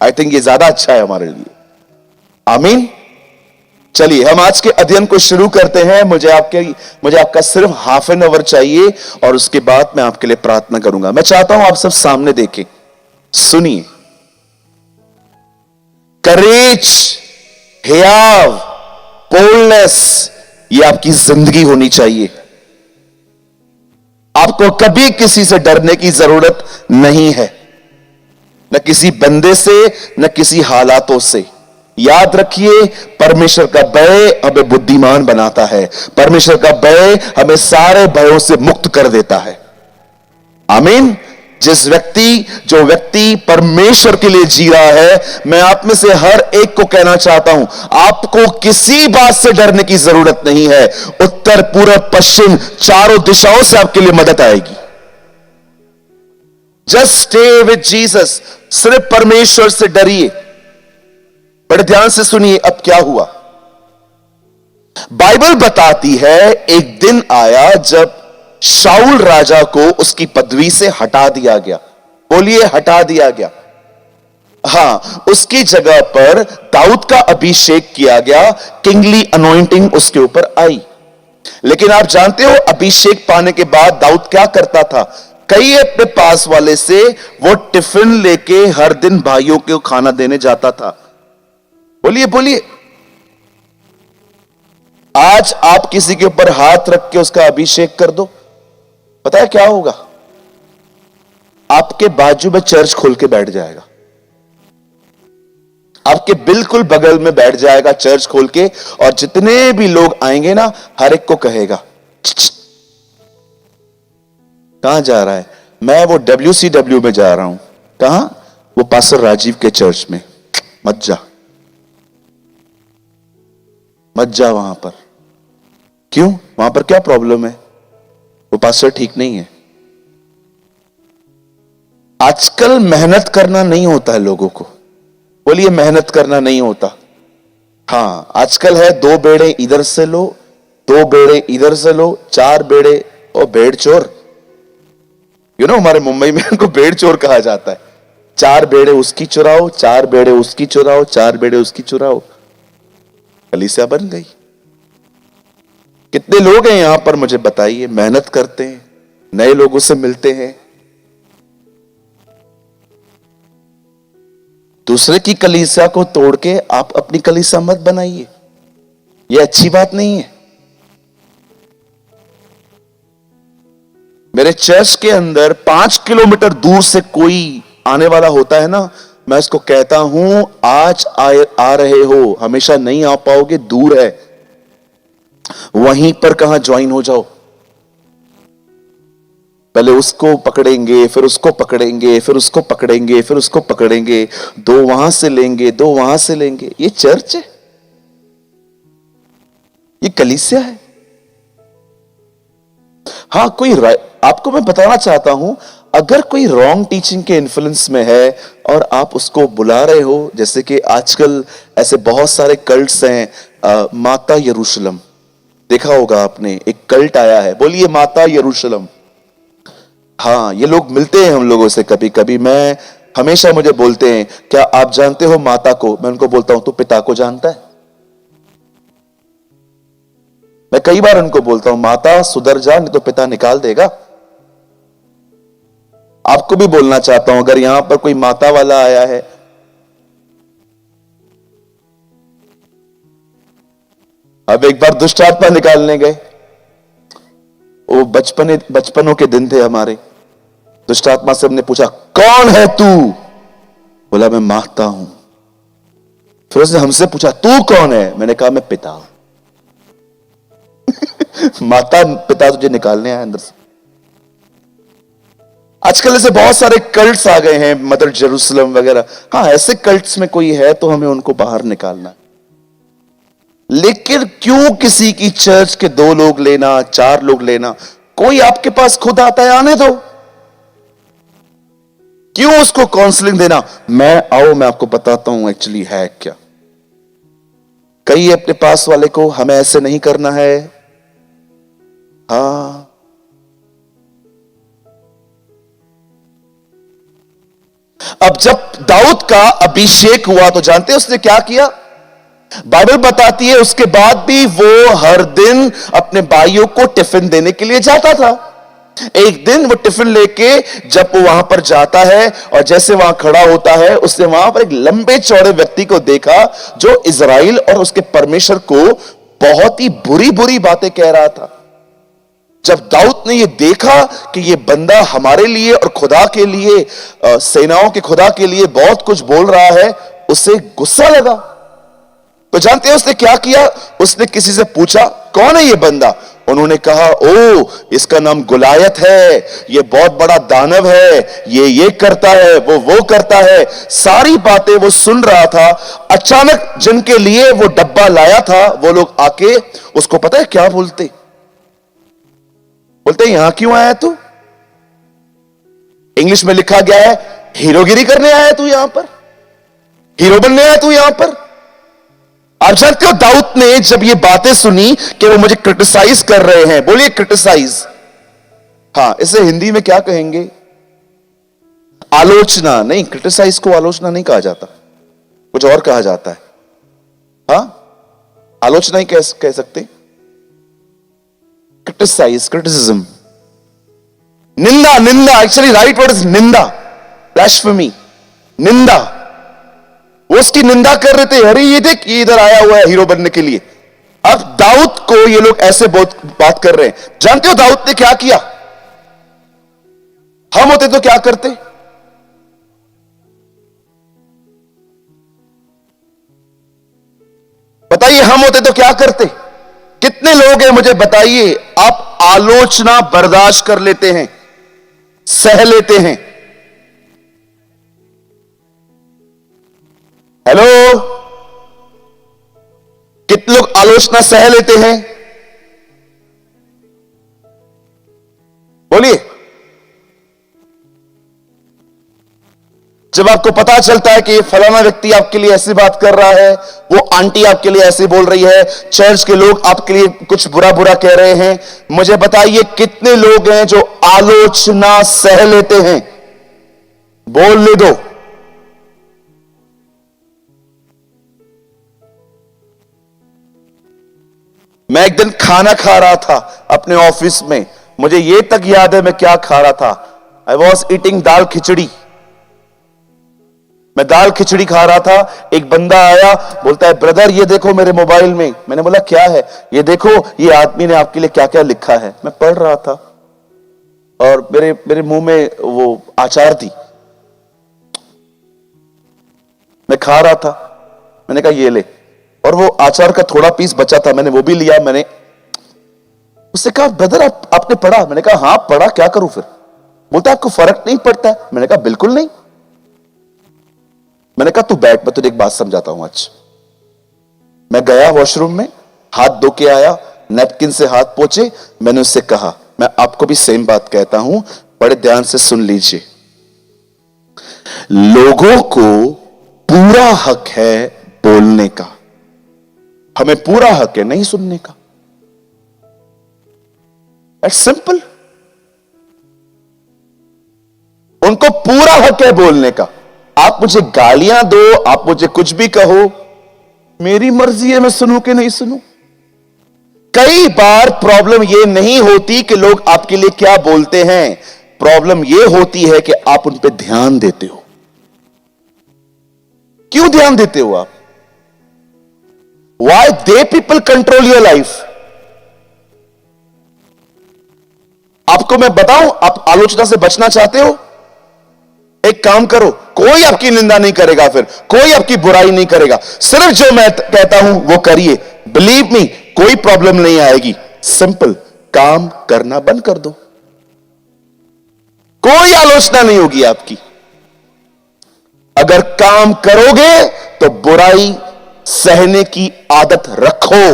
आई थिंक ये ज्यादा अच्छा है हमारे लिए। आमीन। चलिए हम आज के अध्ययन को शुरू करते हैं। मुझे आपका सिर्फ हाफ एन आवर चाहिए और उसके बाद मैं आपके लिए प्रार्थना करूंगा। मैं चाहता हूं आप सब सामने देखें, सुनिए। करेज, हियाव, बोल्डनेस, ये आपकी जिंदगी होनी चाहिए। आपको कभी किसी से डरने की जरूरत नहीं है, न किसी बंदे से, न किसी हालातों से। याद रखिए, परमेश्वर का भय हमें बुद्धिमान बनाता है। परमेश्वर का भय हमें सारे भयों से मुक्त कर देता है। आमीन। जो व्यक्ति परमेश्वर के लिए जी रहा है, मैं आप में से हर एक को कहना चाहता हूं, आपको किसी बात से डरने की जरूरत नहीं है। उत्तर, पूरब, पश्चिम, चारों दिशाओं से आपके लिए मदद आएगी। Just stay with Jesus. सिर्फ परमेश्वर से डरिए। बड़े ध्यान से सुनिए, अब क्या हुआ। बाइबल बताती है एक दिन आया जब शाऊल राजा को उसकी पदवी से हटा दिया गया। बोलिए, हटा दिया गया। हां, उसकी जगह पर दाऊद का अभिषेक किया गया। किंगली अनॉइंटिंग उसके ऊपर आई। लेकिन आप जानते हो, अभिषेक पाने के बाद दाऊद क्या करता था? कई अपने पास वाले से वो टिफिन लेके हर दिन भाइयों को खाना देने जाता था। बोलिए बोलिए। आज आप किसी के ऊपर हाथ रख के उसका अभिषेक कर दो, पता है क्या होगा? आपके बाजू में चर्च खोल के बैठ जाएगा। आपके बिल्कुल बगल में बैठ जाएगा चर्च खोल के, और जितने भी लोग आएंगे ना, हर एक को कहेगा, कहां जा रहा है? मैं वो WCW में जा रहा हूं। कहां? वो पास्टर राजीव के चर्च में। मत जा, मत जा वहां पर। क्यों? वहां पर क्या प्रॉब्लम है? वो पास्टर ठीक नहीं है। आजकल मेहनत करना नहीं होता है लोगों को। बोलिए, मेहनत करना नहीं होता। हां, आजकल है 2 बेड़े इधर से लो, 2 बेड़े इधर से लो, 4 बेड़े। और भेड़ चोर, हमारे मुंबई में उनको भेड़ चोर कहा जाता है। 4 बेड़े उसकी चुराओ, 4 बेड़े उसकी चुराओ, 4 बेड़े उसकी चुराओ। कलीसिया बन गई। कितने लोग हैं यहां पर, मुझे बताइए, मेहनत करते हैं, नए लोगों से मिलते हैं। दूसरे की कलीसिया को तोड़ के आप अपनी कलीसिया मत बनाइए, यह अच्छी बात नहीं है। मेरे चर्च के अंदर 5 किलोमीटर दूर से कोई आने वाला होता है ना, मैं उसको कहता हूं, आज आ रहे हो, हमेशा नहीं आ पाओगे, दूर है, वहीं पर कहां ज्वाइन हो जाओ। पहले उसको पकड़ेंगे, फिर उसको पकड़ेंगे, फिर उसको पकड़ेंगे, फिर उसको पकड़ेंगे, 2 वहां से लेंगे, 2 वहां से लेंगे। ये चर्च है? ये कलीसिया है? हां, आपको मैं बताना चाहता हूं, अगर कोई रॉन्ग टीचिंग के इन्फ्लुएंस में है और आप उसको बुला रहे हो, जैसे कि आजकल ऐसे बहुत सारे कल्ट्स हैं, माता यरूशलेम, देखा होगा आपने, एक कल्ट आया है। बोलिए, माता यरूशलेम। हाँ, ये लोग मिलते हैं हम लोगों से कभी कभी। मैं हमेशा मुझे बोलते हैं, क्या आप जानते हो माता को? मैं उनको बोलता हूं, तू पिता को जानता है? मैं कई बार उनको बोलता हूं, माता सुधर जा, नहीं तो पिता निकाल देगा। आपको भी बोलना चाहता हूं, अगर यहां पर कोई माता वाला आया है, अब एक बार दुष्ट आत्मा निकालने गए, वो बचपनों के दिन थे हमारे। दुष्ट आत्मा से हमने पूछा, कौन है तू? बोला, मैं माता हूं। फिर उसने हमसे पूछा, तू कौन है? मैंने कहा, मैं पिता हूं। माता पिता तुझे निकालने आया अंदर से। आजकल ऐसे बहुत सारे कल्ट्स आ गए हैं, मदर जेरूसलम वगैरह। हाँ, ऐसे कल्ट्स में कोई है तो हमें उनको बाहर निकालना है। लेकिन क्यों किसी की चर्च के 2 लोग लेना, 4 लोग लेना? कोई आपके पास खुद आता है, आने दो। क्यों उसको काउंसलिंग देना? मैं आपको बताता हूं एक्चुअली है क्या। कई अपने पास वाले को, हमें ऐसे नहीं करना है, हाँ, अब जब दाऊद का अभिषेक हुआ तो जानते हैं उसने क्या किया? बाइबल बताती है उसके बाद भी वो हर दिन अपने भाइयों को टिफिन देने के लिए जाता था। एक दिन वो टिफिन लेके जब वो वहां पर जाता है और जैसे वहां खड़ा होता है, उसने वहां पर एक लंबे चौड़े व्यक्ति को देखा जो इजराइल और उसके परमेश्वर को बहुत ही बुरी बुरी बातें कह रहा था। जब दाऊद ने ये देखा कि ये बंदा हमारे लिए और खुदा के लिए, सेनाओं के खुदा के लिए बहुत कुछ बोल रहा है, उसे गुस्सा लगा। तो जानते हैं उसने क्या किया? उसने किसी से पूछा कौन है ये बंदा? उन्होंने कहा ओ, इसका नाम गुलायत है, ये बहुत बड़ा दानव है, ये करता है, वो करता है। सारी बातें वो सुन रहा था। अचानक जिनके लिए वो डब्बा लाया था वो लोग आके उसको पता है क्या बोलते? बोलते यहां क्यों आया तू? इंग्लिश में लिखा गया है हीरोगिरी करने आया तू यहां पर, हीरो बनने आया तू यहां पर। आप जानते हो दाऊद ने जब ये बातें सुनी कि वो मुझे क्रिटिसाइज कर रहे हैं, बोलिए क्रिटिसाइज, हां इसे हिंदी में क्या कहेंगे? आलोचना। नहीं, क्रिटिसाइज को आलोचना नहीं कहा जाता, कुछ और कहा जाता है। हां, आलोचना ही कह सकते। क्रिटिसाइज, क्रिटिसिज्म, निंदा एक्चुअली राइट वर्ड इज निंदा, ब्लास्फेमी, निंदा। वो उसकी निंदा कर रहे थे, अरे ये देख ये इधर आया हुआ है हीरो बनने के लिए। अब दाऊद को ये लोग ऐसे बहुत बात कर रहे हैं। जानते हो दाऊद ने क्या किया? हम होते तो क्या करते? बताइए, हम होते तो क्या करते? कितने लोग हैं मुझे बताइए, आप आलोचना बर्दाश्त कर लेते हैं, सह लेते हैं? हेलो, कितने लोग आलोचना सह लेते हैं? बोलिए। जब आपको पता चलता है कि फलाना व्यक्ति आपके लिए ऐसी बात कर रहा है, वो आंटी आपके लिए ऐसी बोल रही है, चर्च के लोग आपके लिए कुछ बुरा बुरा कह रहे हैं, मुझे बताइए कितने लोग हैं जो आलोचना सह लेते हैं? बोलने दो। मैं एक दिन खाना खा रहा था अपने ऑफिस में, मुझे यह तक याद है मैं क्या खा रहा था। आई वॉज ईटिंग दाल खिचड़ी। मैं दाल खिचड़ी खा रहा था, एक बंदा आया, बोलता है ब्रदर ये देखो मेरे मोबाइल में। मैंने बोला क्या है? ये देखो ये आदमी ने आपके लिए क्या क्या लिखा है। मैं पढ़ रहा था और मेरे मुंह में वो अचार थी, मैं खा रहा था। मैंने कहा ये ले, और वो अचार का थोड़ा पीस बचा था, मैंने वो भी लिया। मैंने उससे कहा ब्रदर आपने पढ़ा? मैंने कहा हाँ पढ़ा, क्या करूं फिर? बोलता आपको फर्क नहीं पड़ता है? मैंने कहा बिल्कुल नहीं। मैंने कहा तू बैठ, मैं तुझे एक बात समझाता हूं आज। मैं गया वॉशरूम में, हाथ धो के आया, नैपकिन से हाथ पोंछे। मैंने उससे कहा, मैं आपको भी सेम बात कहता हूं, बड़े ध्यान से सुन लीजिए। लोगों को पूरा हक है बोलने का, हमें पूरा हक है नहीं सुनने का। It's simple. उनको पूरा हक है बोलने का। आप मुझे गालियां दो, आप मुझे कुछ भी कहो, मेरी मर्जी है मैं सुनूं कि नहीं सुनूं। कई बार प्रॉब्लम यह नहीं होती कि लोग आपके लिए क्या बोलते हैं, प्रॉब्लम यह होती है कि आप उन पर ध्यान देते हो। क्यों ध्यान देते हो आप? Why they people control your life? आपको मैं बताऊं, आप आलोचना से बचना चाहते हो? एक काम करो, कोई आपकी निंदा नहीं करेगा, फिर कोई आपकी बुराई नहीं करेगा, सिर्फ जो मैं कहता हूं वो करिए। बिलीव मी, कोई प्रॉब्लम नहीं आएगी। सिंपल, काम करना बंद कर दो, कोई आलोचना नहीं होगी आपकी। अगर काम करोगे तो बुराई सहने की आदत रखो,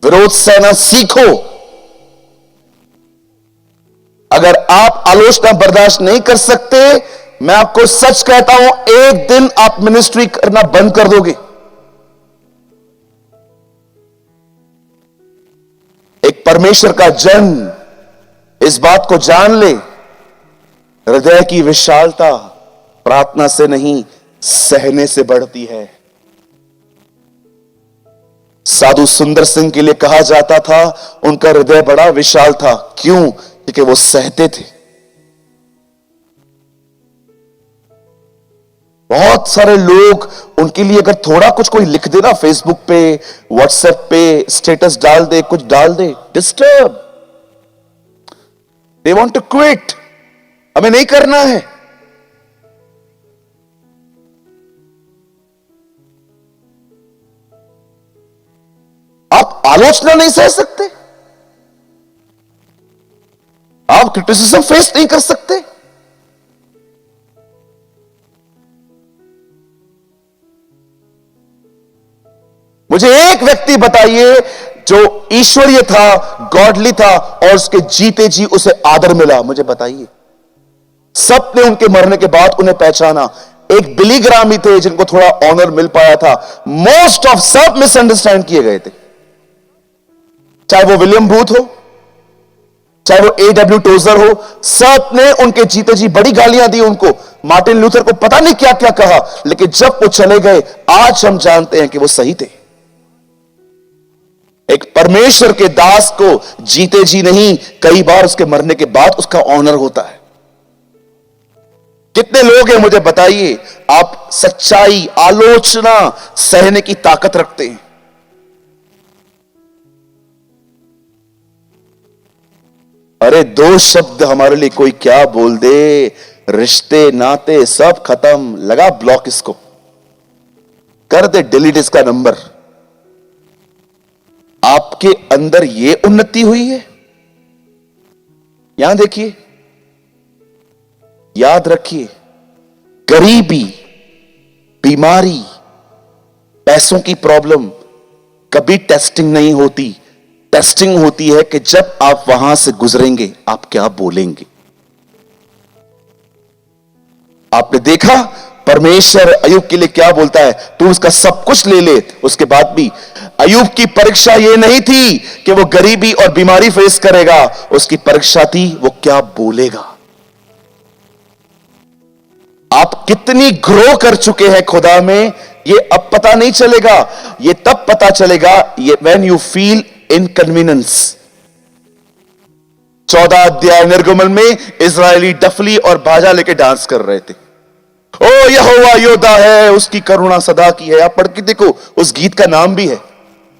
विरोध सहना सीखो। अगर आप आलोचना बर्दाश्त नहीं कर सकते, मैं आपको सच कहता हूं, एक दिन आप मिनिस्ट्री करना बंद कर दोगे। परमेश्वर का जन इस बात को जान ले, हृदय की विशालता प्रार्थना से नहीं सहने से बढ़ती है। साधु सुंदर सिंह के लिए कहा जाता था उनका हृदय बड़ा विशाल था। क्यों? क्योंकि वो सहते थे। बहुत सारे लोग, उनके लिए अगर थोड़ा कुछ कोई लिख देना फेसबुक पे, व्हाट्सएप पे, स्टेटस डाल दे, कुछ डाल दे, disturb, they want to quit, हमें नहीं करना है। आप आलोचना नहीं सह सकते, आप क्रिटिसिज्म फेस नहीं कर सकते। मुझे एक व्यक्ति बताइए जो ईश्वरीय था, गॉडली था और उसके जीते जी उसे आदर मिला, मुझे बताइए। सबने उनके मरने के बाद उन्हें पहचाना। एक बिली ग्राम ही थे जिनको थोड़ा ऑनर मिल पाया था। मोस्ट ऑफ सब मिसअंडरस्टैंड किए गए थे, चाहे वो विलियम बूथ हो, चाहे वो A.W. टोजर हो, सबने उनके जीते जी बड़ी गालियां दी उनको। मार्टिन लूथर को पता नहीं क्या क्या कहा, लेकिन जब वो चले गए आज हम जानते हैं कि वो सही थे। एक परमेश्वर के दास को जीते जी नहीं, कई बार उसके मरने के बाद उसका ऑनर होता है। कितने लोग हैं मुझे बताइए, आप सच्चाई, आलोचना सहने की ताकत रखते हैं। अरे दो शब्द हमारे लिए कोई क्या बोल दे, रिश्ते नाते सब खत्म, लगा ब्लॉक, इसको कर दे डिलीट इसका नंबर। आपके अंदर यह उन्नति हुई है। यहां देखिए, याद रखिए, गरीबी, बीमारी, पैसों की प्रॉब्लम कभी टेस्टिंग नहीं होती। टेस्टिंग होती है कि जब आप वहां से गुजरेंगे आप क्या बोलेंगे। आपने देखा परमेश्वर अय्यूब के लिए क्या बोलता है, तू उसका सब कुछ ले ले। उसके बाद भी अय्यूब की परीक्षा यह नहीं थी कि वो गरीबी और बीमारी फेस करेगा, उसकी परीक्षा थी वो क्या बोलेगा। आप कितनी ग्रो कर चुके हैं खुदा में, ये अब पता नहीं चलेगा, ये तब पता चलेगा ये व्हेन यू फील इनकन्वीनियंस। 14 अध्याय निर्गमन में इजरायली डफली और बाजा लेके डांस कर रहे थे। ओ यहोवा योद्धा है, उसकी करुणा सदा की है। आप पढ़ के देखो, उस गीत का नाम भी है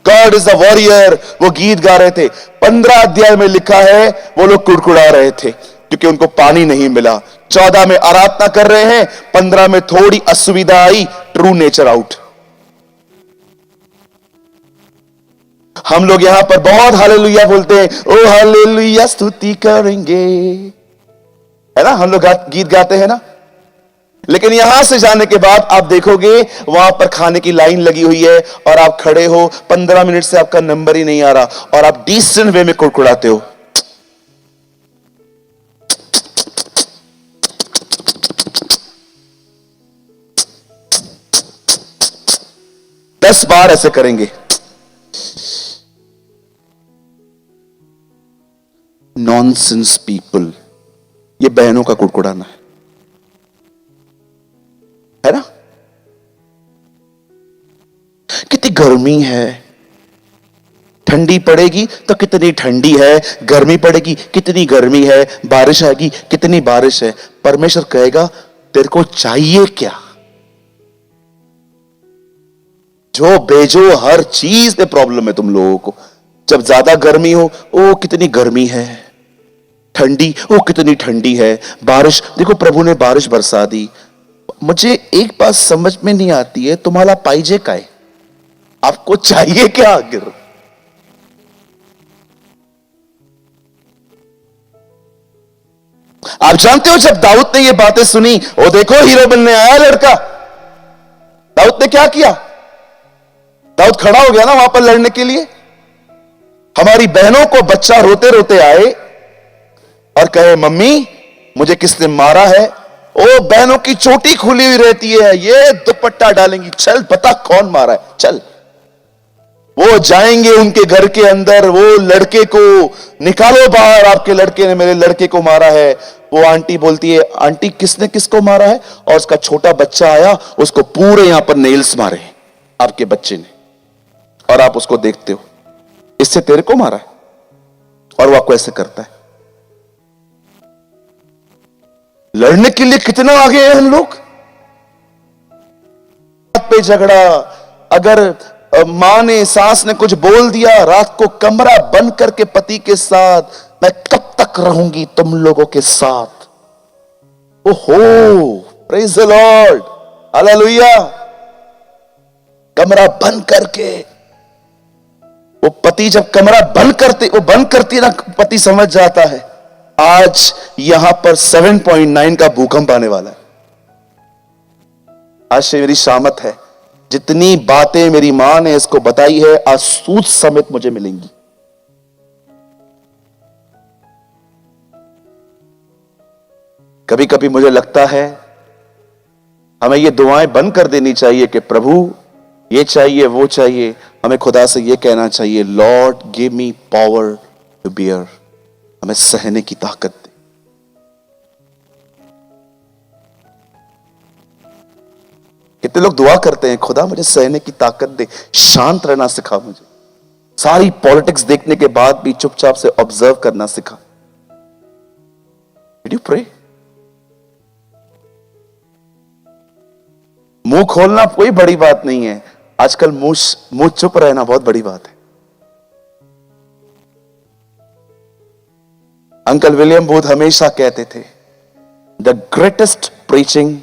गॉड इज अ वॉरियर। वो गीत गा रहे थे। 15 अध्याय में लिखा है वो लोग कुड़कुड़ा रहे थे क्योंकि उनको पानी नहीं मिला। 14 में आराधना कर रहे हैं, 15 में थोड़ी असुविधा आई, ट्रू नेचर आउट। हम लोग यहां पर बहुत हालेलुया बोलते हैं, ओ हालेलुया स्तुति करेंगे, है ना, हम लोग गीत गाते हैं ना। लेकिन यहां से जाने के बाद आप देखोगे वहां पर खाने की लाइन लगी हुई है और आप खड़े हो, 15 मिनट से आपका नंबर ही नहीं आ रहा और आप डिसेंट वे में कुड़कुड़ाते हो। दस बार ऐसे करेंगे। नॉनसेंस पीपल, ये बहनों का कुड़कुड़ाना है ना। कितनी गर्मी है, ठंडी पड़ेगी तो कितनी ठंडी है, गर्मी पड़ेगी कितनी गर्मी है, बारिश आएगी कितनी बारिश है। परमेश्वर कहेगा तेरे को चाहिए क्या। जो बेजो हर चीज में प्रॉब्लम है तुम लोगों को। जब ज्यादा गर्मी हो, ओ कितनी गर्मी है, ठंडी, ओ कितनी ठंडी है, बारिश, देखो प्रभु ने बारिश बरसा दी। मुझे एक बात समझ में नहीं आती है, तुम्हारा पाइजे का है, आपको चाहिए क्या आखिर। आप जानते हो जब दाऊद ने ये बातें सुनी, ओ देखो हीरो बनने आया लड़का, दाऊद ने क्या किया। दाऊद खड़ा हो गया ना वहां पर लड़ने के लिए। हमारी बहनों को बच्चा रोते रोते आए और कहे मम्मी मुझे किसने मारा है, ओ बहनों की चोटी खुली हुई रहती है, ये दुपट्टा डालेंगी, चल बता कौन मारा है, चल। वो जाएंगे उनके घर के अंदर, वो लड़के को निकालो बाहर, आपके लड़के ने मेरे लड़के को मारा है। वो आंटी बोलती है, आंटी किसने किसको मारा है? और उसका छोटा बच्चा आया, उसको पूरे यहां पर नेल्स मारे हैं आपके बच्चे ने, और आप उसको देखते हो, इससे तेरे को मारा है। और वो आपको ऐसे करता है। लड़ने के लिए कितना आगे हैं हम लोग। पे झगड़ा, अगर मां ने, सास ने कुछ बोल दिया, रात को कमरा बंद करके पति के साथ, मैं कब तक रहूंगी तुम लोगों के साथ। ओहो, प्रेज द लॉर्ड, हालेलुया। कमरा बंद करके, वो पति जब कमरा बंद करती ना, पति समझ जाता है आज यहां पर 7.9 का भूकंप आने वाला है। आज से मेरी शामत है, जितनी बातें मेरी मां ने इसको बताई है, आज सूद समेत मुझे मिलेंगी। कभी कभी मुझे लगता है हमें ये दुआएं बंद कर देनी चाहिए कि प्रभु ये चाहिए, वो चाहिए। हमें खुदा से ये कहना चाहिए, Lord give me power to bear, हमें सहने की ताकत दे। कितने लोग दुआ करते हैं, खुदा मुझे सहने की ताकत दे, शांत रहना सिखा मुझे, सारी पॉलिटिक्स देखने के बाद भी चुपचाप से ऑब्जर्व करना सिखा। Did you pray? मुंह खोलना कोई बड़ी बात नहीं है, आजकल मुंह चुप रहना बहुत बड़ी बात है। अंकल विलियम बूथ हमेशा कहते थे, the greatest preaching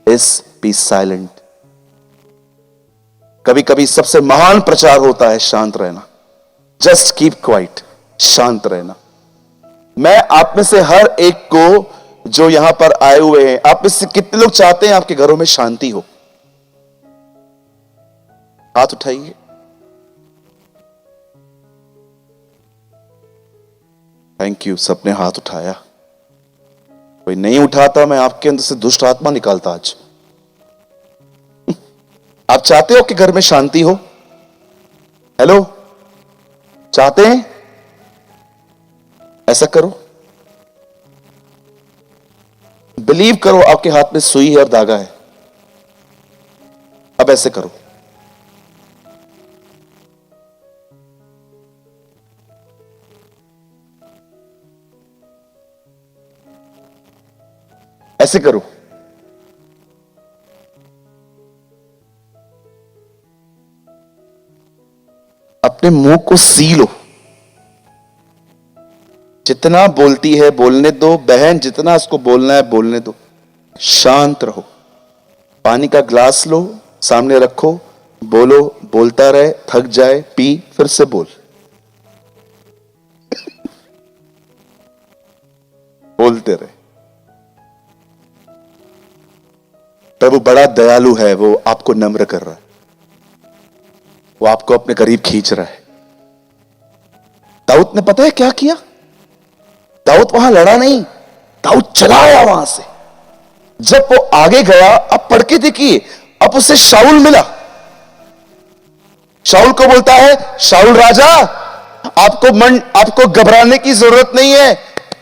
is be silent. कभी कभी सबसे महान प्रचार होता है शांत रहना, जस्ट कीप क्वाइट, शांत रहना। मैं आप में से हर एक को जो यहां पर आए हुए हैं, आप में से कितने लोग चाहते हैं आपके घरों में शांति हो? हाथ उठाइए। थैंक यू, सबने हाथ उठाया। कोई नहीं उठाता, मैं आपके अंदर से दुष्ट आत्मा निकालता आज। आप चाहते हो कि घर में शांति हो? हेलो, चाहते हैं? ऐसा करो, बिलीव करो, आपके हाथ में सुई है और धागा है। अब ऐसे करो, ऐसे करो। अपने मुंह को सी लो। जितना बोलती है बोलने दो, बहन जितना उसको बोलना है बोलने दो, शांत रहो। पानी का ग्लास लो, सामने रखो, बोलो, बोलता रहे, थक जाए पी, फिर से बोल। बोलते रहे। प्रभु बड़ा दयालु है, वो आपको नम्र कर रहा है, वो आपको अपने करीब खींच रहा है। दाऊद ने पता है क्या किया? दाऊद वहां लड़ा नहीं, दाऊद चला आया वहां से। जब वो आगे गया, अब पढ़ के देखिए, अब उसे शाऊल मिला। शाऊल को बोलता है, शाऊल राजा, आपको घबराने की जरूरत नहीं है,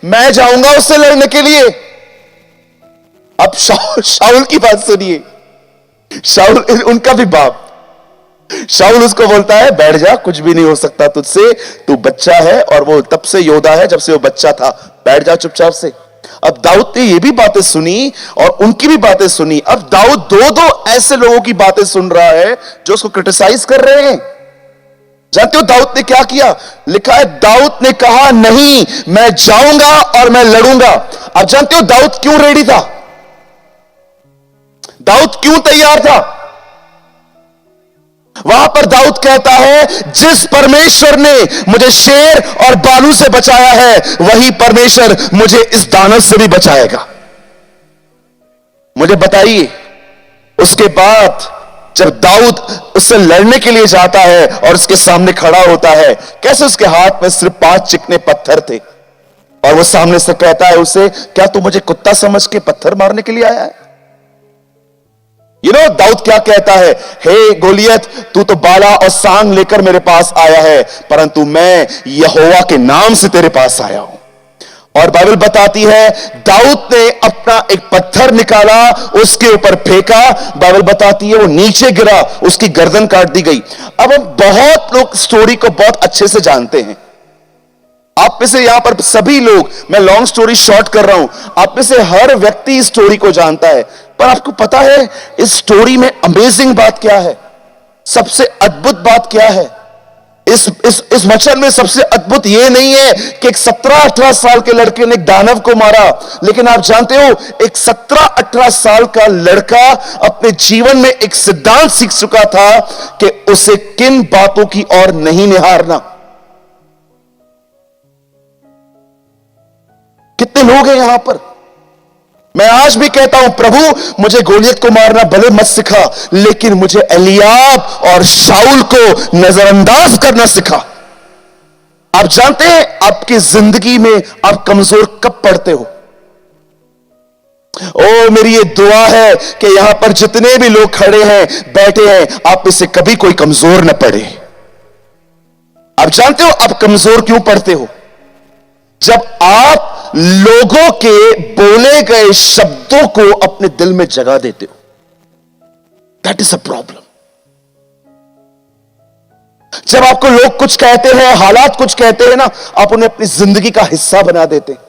मैं जाऊंगा उससे लड़ने के लिए। अब शाऊल की बात सुनिए, शाऊल उनका भी बाप। शाऊल उसको बोलता है, बैठ जा, कुछ भी नहीं हो सकता तुझसे, तू बच्चा है, और वो तब से योद्धा है जब से वो बच्चा था, बैठ जा चुपचाप से। अब दाऊद ने ये भी बातें सुनी और उनकी भी बातें सुनी। अब दाऊद दो ऐसे लोगों की बातें सुन रहा है जो उसको क्रिटिसाइज कर रहे हैं। जानते हो दाऊद ने क्या किया? लिखा है, दाऊद ने कहा, नहीं, मैं जाऊंगा और मैं लड़ूंगा। अब जानते हो दाऊद क्यों रेडी था? दाऊद क्यों तैयार था? वहां पर दाऊद कहता है, जिस परमेश्वर ने मुझे शेर और बालू से बचाया है, वही परमेश्वर मुझे इस दानव से भी बचाएगा। मुझे बताइए, उसके बाद जब दाऊद उससे लड़ने के लिए जाता है और उसके सामने खड़ा होता है, कैसे उसके हाथ में सिर्फ 5 चिकने पत्थर थे, और वो सामने से कहता है उसे, क्या तू मुझे कुत्ता समझ के पत्थर मारने के लिए आया है? दाऊद क्या कहता है? हे गोलियत, तू तो बाला और सांग लेकर मेरे पास आया है, परंतु मैं यहोवा के नाम से तेरे पास आया हूं। और बाइबल बताती है दाऊद ने अपना एक पत्थर निकाला, उसके ऊपर फेंका। बाइबल बताती है वो नीचे गिरा, उसकी गर्दन काट दी गई। अब हम बहुत लोग स्टोरी को बहुत अच्छे से जानते हैं। आप में से यहां पर सभी लोग, मैं लॉन्ग स्टोरी शॉर्ट कर रहा हूं, आप में से हर व्यक्ति इस स्टोरी को जानता है। पर आपको पता है इस स्टोरी में अमेजिंग बात क्या है? सबसे अद्भुत बात क्या है? इस वचन में सबसे अद्भुत यह नहीं है कि एक 17-18 साल के लड़के ने एक दानव को मारा, लेकिन आप जानते हो एक 17-18 साल का लड़का अपने जीवन में एक सिद्धांत सीख चुका था कि उसे किन बातों की ओर नहीं निहारना। कितने लोग हैं यहां पर? मैं आज भी कहता हूं, प्रभु मुझे गोलियत को मारना भले मत सिखा, लेकिन मुझे एलियाब और शाऊल को नजरअंदाज करना सिखा। आप जानते हैं आपकी जिंदगी में आप कमजोर कब पड़ते हो? ओ मेरी ये दुआ है कि यहां पर जितने भी लोग खड़े हैं, बैठे हैं, आप इससे कभी कोई कमजोर न पड़े। आप जानते हो आप कमजोर क्यों पड़ते हो? जब आप लोगों के बोले गए शब्दों को अपने दिल में जगा देते हो। That is a problem. जब आपको लोग कुछ कहते हैं, हालात कुछ कहते हैं ना, आप उन्हें अपनी जिंदगी का हिस्सा बना देते हैं।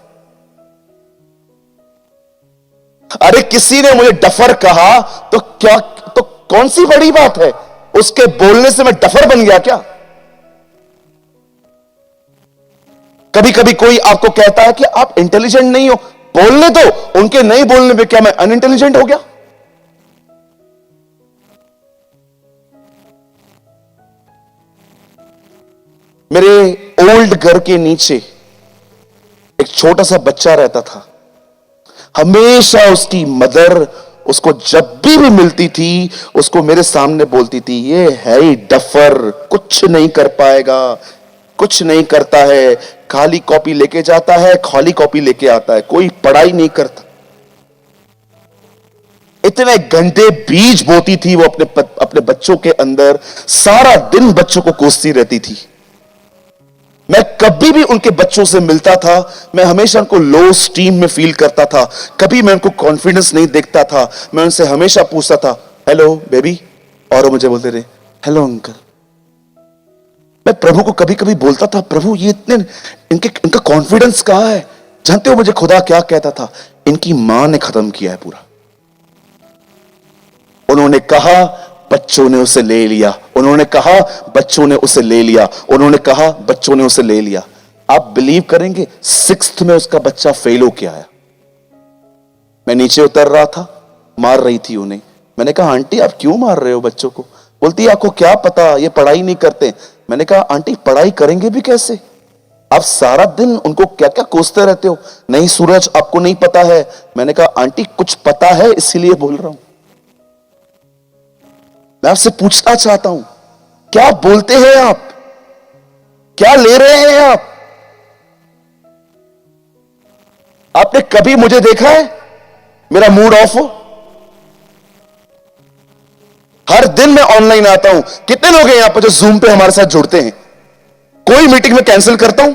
अरे किसी ने मुझे डफर कहा तो क्या, तो कौन सी बड़ी बात है? उसके बोलने से मैं डफर बन गया क्या? कभी कभी कोई आपको कहता है कि आप इंटेलिजेंट नहीं हो, बोलने दो। उनके नहीं बोलने पे क्या मैं अनइंटेलिजेंट हो गया? मेरे ओल्ड घर के नीचे एक छोटा सा बच्चा रहता था। हमेशा उसकी मदर उसको जब भी मिलती थी, उसको मेरे सामने बोलती थी, ये है ही डफर, कुछ नहीं कर पाएगा, कुछ नहीं करता है, खाली कॉपी लेके जाता है, खाली कॉपी लेके आता है, कोई पढ़ाई नहीं करता। इतने गंदे बीज बोती थी वो अपने बच्चों के अंदर, सारा दिन बच्चों को कोसती रहती थी। मैं कभी भी उनके बच्चों से मिलता था, मैं हमेशा उनको लो स्टीम में फील करता था। कभी मैं उनको कॉन्फिडेंस नहीं देखता था। मैं उनसे हमेशा पूछता था, हेलो बेबी, और वो मुझे बोलते थे, हेलो अंकल। मैं प्रभु को कभी कभी बोलता था, प्रभु ये इतने इनका कॉन्फिडेंस कहां है? जानते हो मुझे खुदा क्या कहता था? इनकी मां ने खत्म किया है पूरा। उन्होंने कहा बच्चों ने उसे ले लिया, उन्होंने कहा बच्चों ने उसे ले लिया, उन्होंने कहा बच्चों ने उसे ले लिया। आप बिलीव करेंगे 6th में उसका बच्चा फेल होके आया। मैं नीचे उतर रहा था, मार रही थी उन्हें। मैंने कहा आंटी आप क्यों मार रहे हो बच्चों को? बोलती है आपको क्या पता, ये पढ़ाई नहीं करते। मैंने कहा आंटी पढ़ाई करेंगे भी कैसे? आप सारा दिन उनको क्या क्या कोसते रहते हो। नहीं सूरज आपको नहीं पता है। मैंने कहा आंटी कुछ पता है इसीलिए बोल रहा हूं। मैं आपसे पूछना चाहता हूं, क्या बोलते हैं आप? क्या ले रहे हैं आप? आपने कभी मुझे देखा है मेरा मूड ऑफ हो? हर दिन मैं ऑनलाइन आता हूं। कितने लोग हैं यहां पर जो जूम पे हमारे साथ जुड़ते हैं? कोई मीटिंग में कैंसिल करता हूं?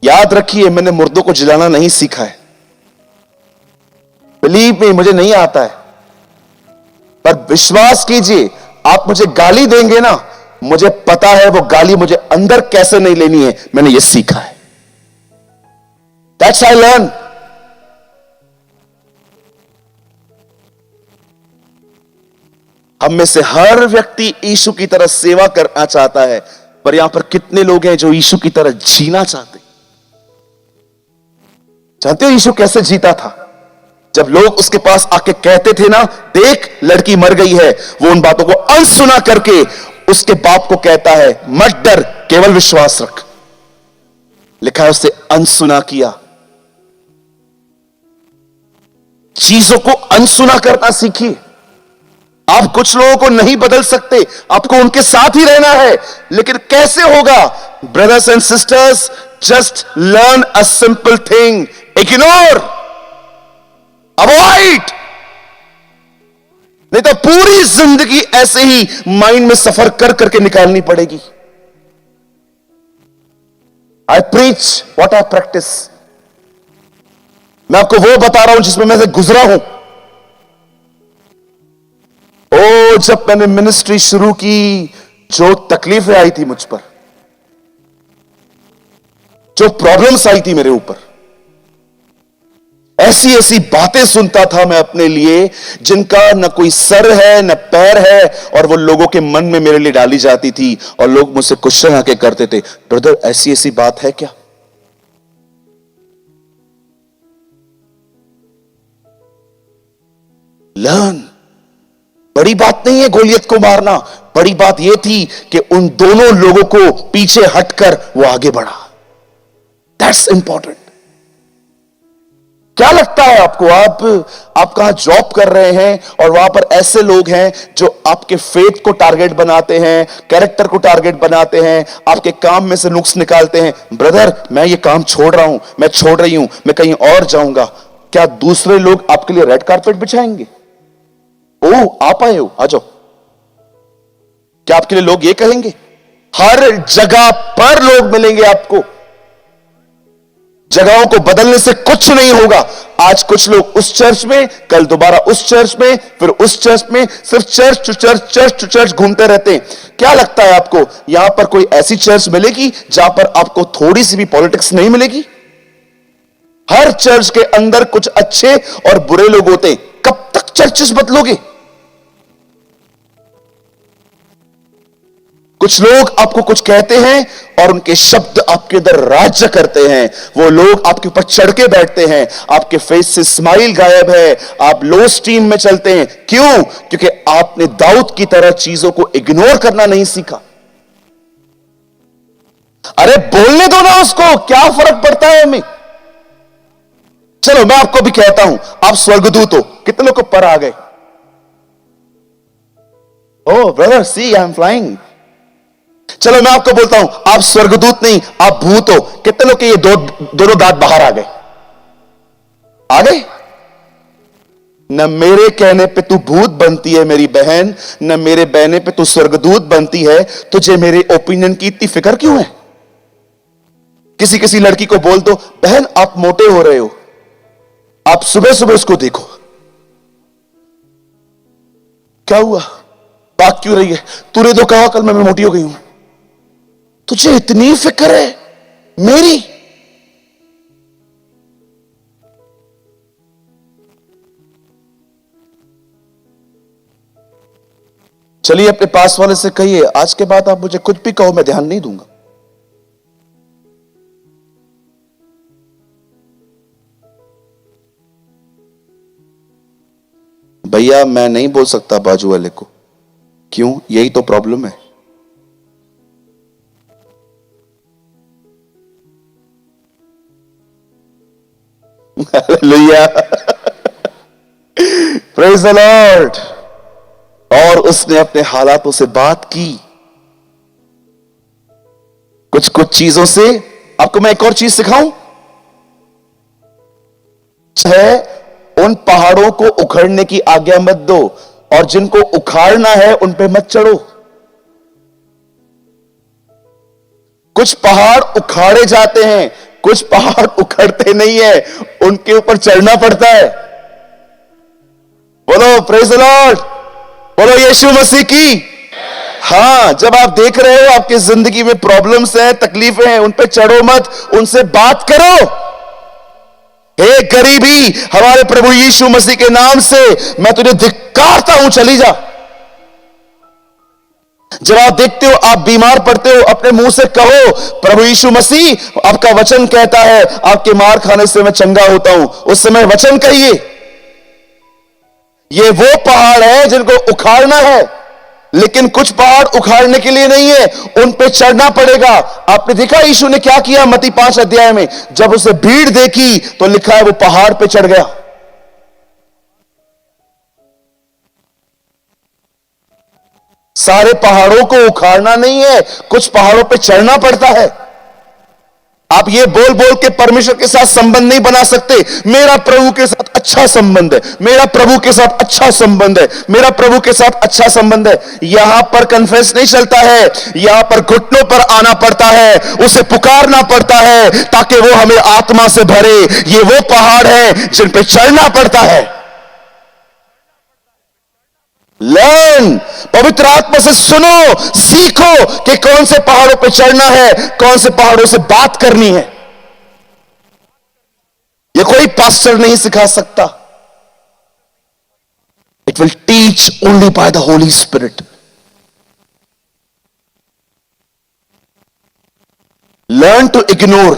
याद रखिए मैंने मुर्दों को जिलाना नहीं सीखा है। बिलीव मी, मुझे नहीं आता है। पर विश्वास कीजिए, आप मुझे गाली देंगे ना, मुझे पता है वो गाली मुझे अंदर कैसे नहीं लेनी है। मैंने ये सीखा है। That's I learn. हम में से हर व्यक्ति यीशु की तरह सेवा करना चाहता है, पर यहां पर कितने लोग हैं जो यीशु की तरह जीना चाहते? जानते हो यीशु कैसे जीता था? जब लोग उसके पास आके कहते थे ना, देख लड़की मर गई है, वो उन बातों को अनसुना करके उसके बाप को कहता है, मत डर, केवल विश्वास रख। लिखा है उससे अनसुना किया। चीजों को अनसुना करना सीखिए। आप कुछ लोगों को नहीं बदल सकते, आपको उनके साथ ही रहना है, लेकिन कैसे होगा? Brothers and sisters, just learn a simple thing, ignore. Avoid, नहीं तो पूरी जिंदगी ऐसे ही माइंड में सफर कर करके निकालनी पड़ेगी। आई प्रीच व्हाट आई प्रैक्टिस। मैं आपको वो बता रहा हूं जिसमें मैं से गुजरा हूं। ओ, जब मैंने मिनिस्ट्री शुरू की, जो तकलीफें आई थी मुझ पर, जो प्रॉब्लम्स आई थी मेरे ऊपर, ऐसी ऐसी बातें सुनता था मैं अपने लिए जिनका न कोई सर है न पैर है, और वो लोगों के मन में मेरे लिए डाली जाती थी, और लोग मुझसे क्वेश्चन आके करते थे, ब्रदर ऐसी ऐसी बात है क्या? लर्न। बड़ी बात नहीं है गोलियत को मारना, बड़ी बात यह थी कि उन दोनों लोगों को पीछे हटकर वो आगे बढ़ा। That's important. क्या लगता है आपको, आप कहां जॉब कर रहे हैं और वहां पर ऐसे लोग हैं जो आपके फेथ को टारगेट बनाते हैं, कैरेक्टर को टारगेट बनाते हैं, आपके काम में से नुक्स निकालते हैं, ब्रदर मैं ये काम छोड़ रहा हूं, मैं छोड़ रही हूं, मैं कहीं और जाऊंगा। क्या दूसरे लोग आपके लिए रेड कारपेट बिछाएंगे? ओह आप आए हो, आ जाओ। क्या आपके लिए लोग ये कहेंगे? हर जगह पर लोग मिलेंगे आपको। जगहों को बदलने से कुछ नहीं होगा। आज कुछ लोग उस चर्च में, कल दोबारा उस चर्च में, फिर उस चर्च में, सिर्फ church to church, church to church घूमते रहते हैं। क्या लगता है आपको यहां पर कोई ऐसी चर्च मिलेगी जहां पर आपको थोड़ी सी भी पॉलिटिक्स नहीं मिलेगी? हर चर्च के अंदर कुछ अच्छे और बुरे लोग होते हैं। कब तक चर्चेस बदलोगे? कुछ लोग आपको कुछ कहते हैं और उनके शब्द आपके अंदर राज्य करते हैं। वो लोग आपके ऊपर चढ़ के बैठते हैं, आपके फेस से स्माइल गायब है, आप लो स्टीम में चलते हैं। क्यों? क्योंकि आपने दाऊद की तरह चीजों को इग्नोर करना नहीं सीखा। अरे बोलने दो ना उसको, क्या फर्क पड़ता है हमें। चलो मैं आपको भी कहता हूं, आप स्वर्गदूत हो। कितने लोग को पर आ गए? Oh brother see I am flying. चलो मैं आपको बोलता हूं, आप स्वर्गदूत नहीं, आप भूत हो। कितने लोग के ये दोनों दांत बाहर आ गए? आ गए? न मेरे कहने पे तू भूत बनती है मेरी बहन, न मेरे बहने पे तू स्वर्गदूत बनती है। तुझे मेरे ओपिनियन की इतनी फिक्र क्यों है? किसी किसी लड़की को बोल दो, बहन आप मोटे हो रहे हो, आप सुबह सुबह उसको देखो, क्या हुआ, बात क्यों रही है? तूने तो कहा कल मैं मोटी हो गई हूं। तुझे इतनी फिक्र है मेरी? चलिए अपने पास वाले से कहिए, आज के बाद आप मुझे कुछ भी कहो मैं ध्यान नहीं दूंगा। भैया मैं नहीं बोल सकता बाजू वाले को। क्यों? यही तो प्रॉब्लम है। Hallelujah, praise the Lord. और उसने अपने हालातों से बात की, कुछ कुछ चीजों से। आपको मैं एक और चीज सिखाऊं, है उन पहाड़ों को उखड़ने की आज्ञा मत दो, और जिनको उखाड़ना है उन पे मत चढ़ो। कुछ पहाड़ उखाड़े जाते हैं, कुछ पहाड़ उखड़ते नहीं है, उनके ऊपर चढ़ना पड़ता है। बोलो प्रेज द लॉर्ड, बोलो यीशु मसीह की। हां, जब आप देख रहे हो आपकी जिंदगी में प्रॉब्लम्स हैं, तकलीफें हैं, उन पे चढ़ो मत, उनसे बात करो। हे गरीबी, हमारे प्रभु यीशु मसीह के नाम से मैं तुझे धिक्कारता हूं, चली जा। जब आप देखते हो आप बीमार पड़ते हो, अपने मुंह से कहो, प्रभु यीशु मसीह आपका वचन कहता है आपके मार खाने से मैं चंगा होता हूं। उस समय वचन कहिए। ये वो पहाड़ है जिनको उखाड़ना है, लेकिन कुछ पहाड़ उखाड़ने के लिए नहीं है, उन पे चढ़ना पड़ेगा। आपने देखा यीशु ने क्या किया मत्ती 5 अध्याय में? जब उसे भीड़ देखी तो लिखा है वो पहाड़ पे चढ़ गया। सारे पहाड़ों को उखाड़ना नहीं है, कुछ पहाड़ों पे चढ़ना पड़ता है। आप ये बोल बोल के परमेश्वर के साथ संबंध नहीं बना सकते, मेरा प्रभु के साथ अच्छा संबंध है, मेरा प्रभु के साथ अच्छा संबंध है, मेरा प्रभु के साथ अच्छा संबंध है। यहां पर कन्फेस नहीं चलता है, यहां पर घुटनों पर आना पड़ता है, उसे पुकारना पड़ता है ताकि वो हमें आत्मा से भरे। ये वो पहाड़ है जिन पे चढ़ना पड़ता है। लर्न, पवित्र आत्मा से सुनो, सीखो कि कौन से पहाड़ों पे चढ़ना है, कौन से पहाड़ों से बात करनी है। ये कोई पास्टर नहीं सिखा सकता। It will teach only by the Holy Spirit. Learn to ignore.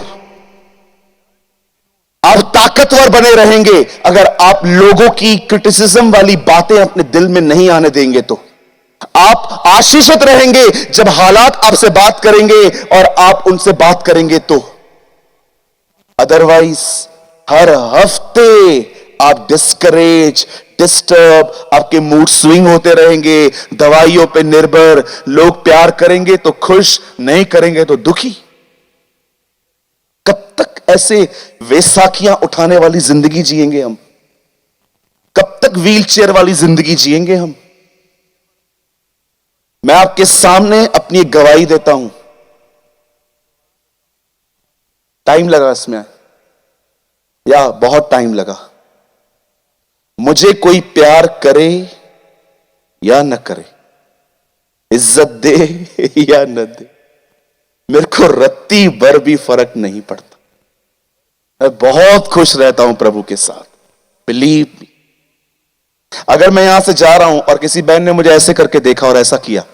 आप ताकतवर बने रहेंगे अगर आप लोगों की क्रिटिसिज्म वाली बातें अपने दिल में नहीं आने देंगे। तो आप आशीषित रहेंगे जब हालात आपसे बात करेंगे और आप उनसे बात करेंगे तो। अदरवाइज हर हफ्ते आप डिस्करेज, डिस्टर्ब, आपके मूड स्विंग होते रहेंगे, दवाइयों पे निर्भर। लोग प्यार करेंगे तो खुश, नहीं करेंगे तो दुखी। कब तक ऐसे वैसाखियां उठाने वाली जिंदगी जिएंगे हम? कब तक व्हील चेयर वाली जिंदगी जिएंगे हम? मैं आपके सामने अपनी एक गवाही देता हूं। टाइम लगा इसमें, या बहुत टाइम लगा। मुझे कोई प्यार करे या न करे, इज्जत दे या न दे, मेरे को रत्ती भर भी फर्क नहीं पड़ता। मैं बहुत खुश रहता हूं प्रभु के साथ। Believe me. अगर मैं यहां से जा रहा हूं और किसी बहन ने मुझे ऐसे करके देखा और ऐसा किया,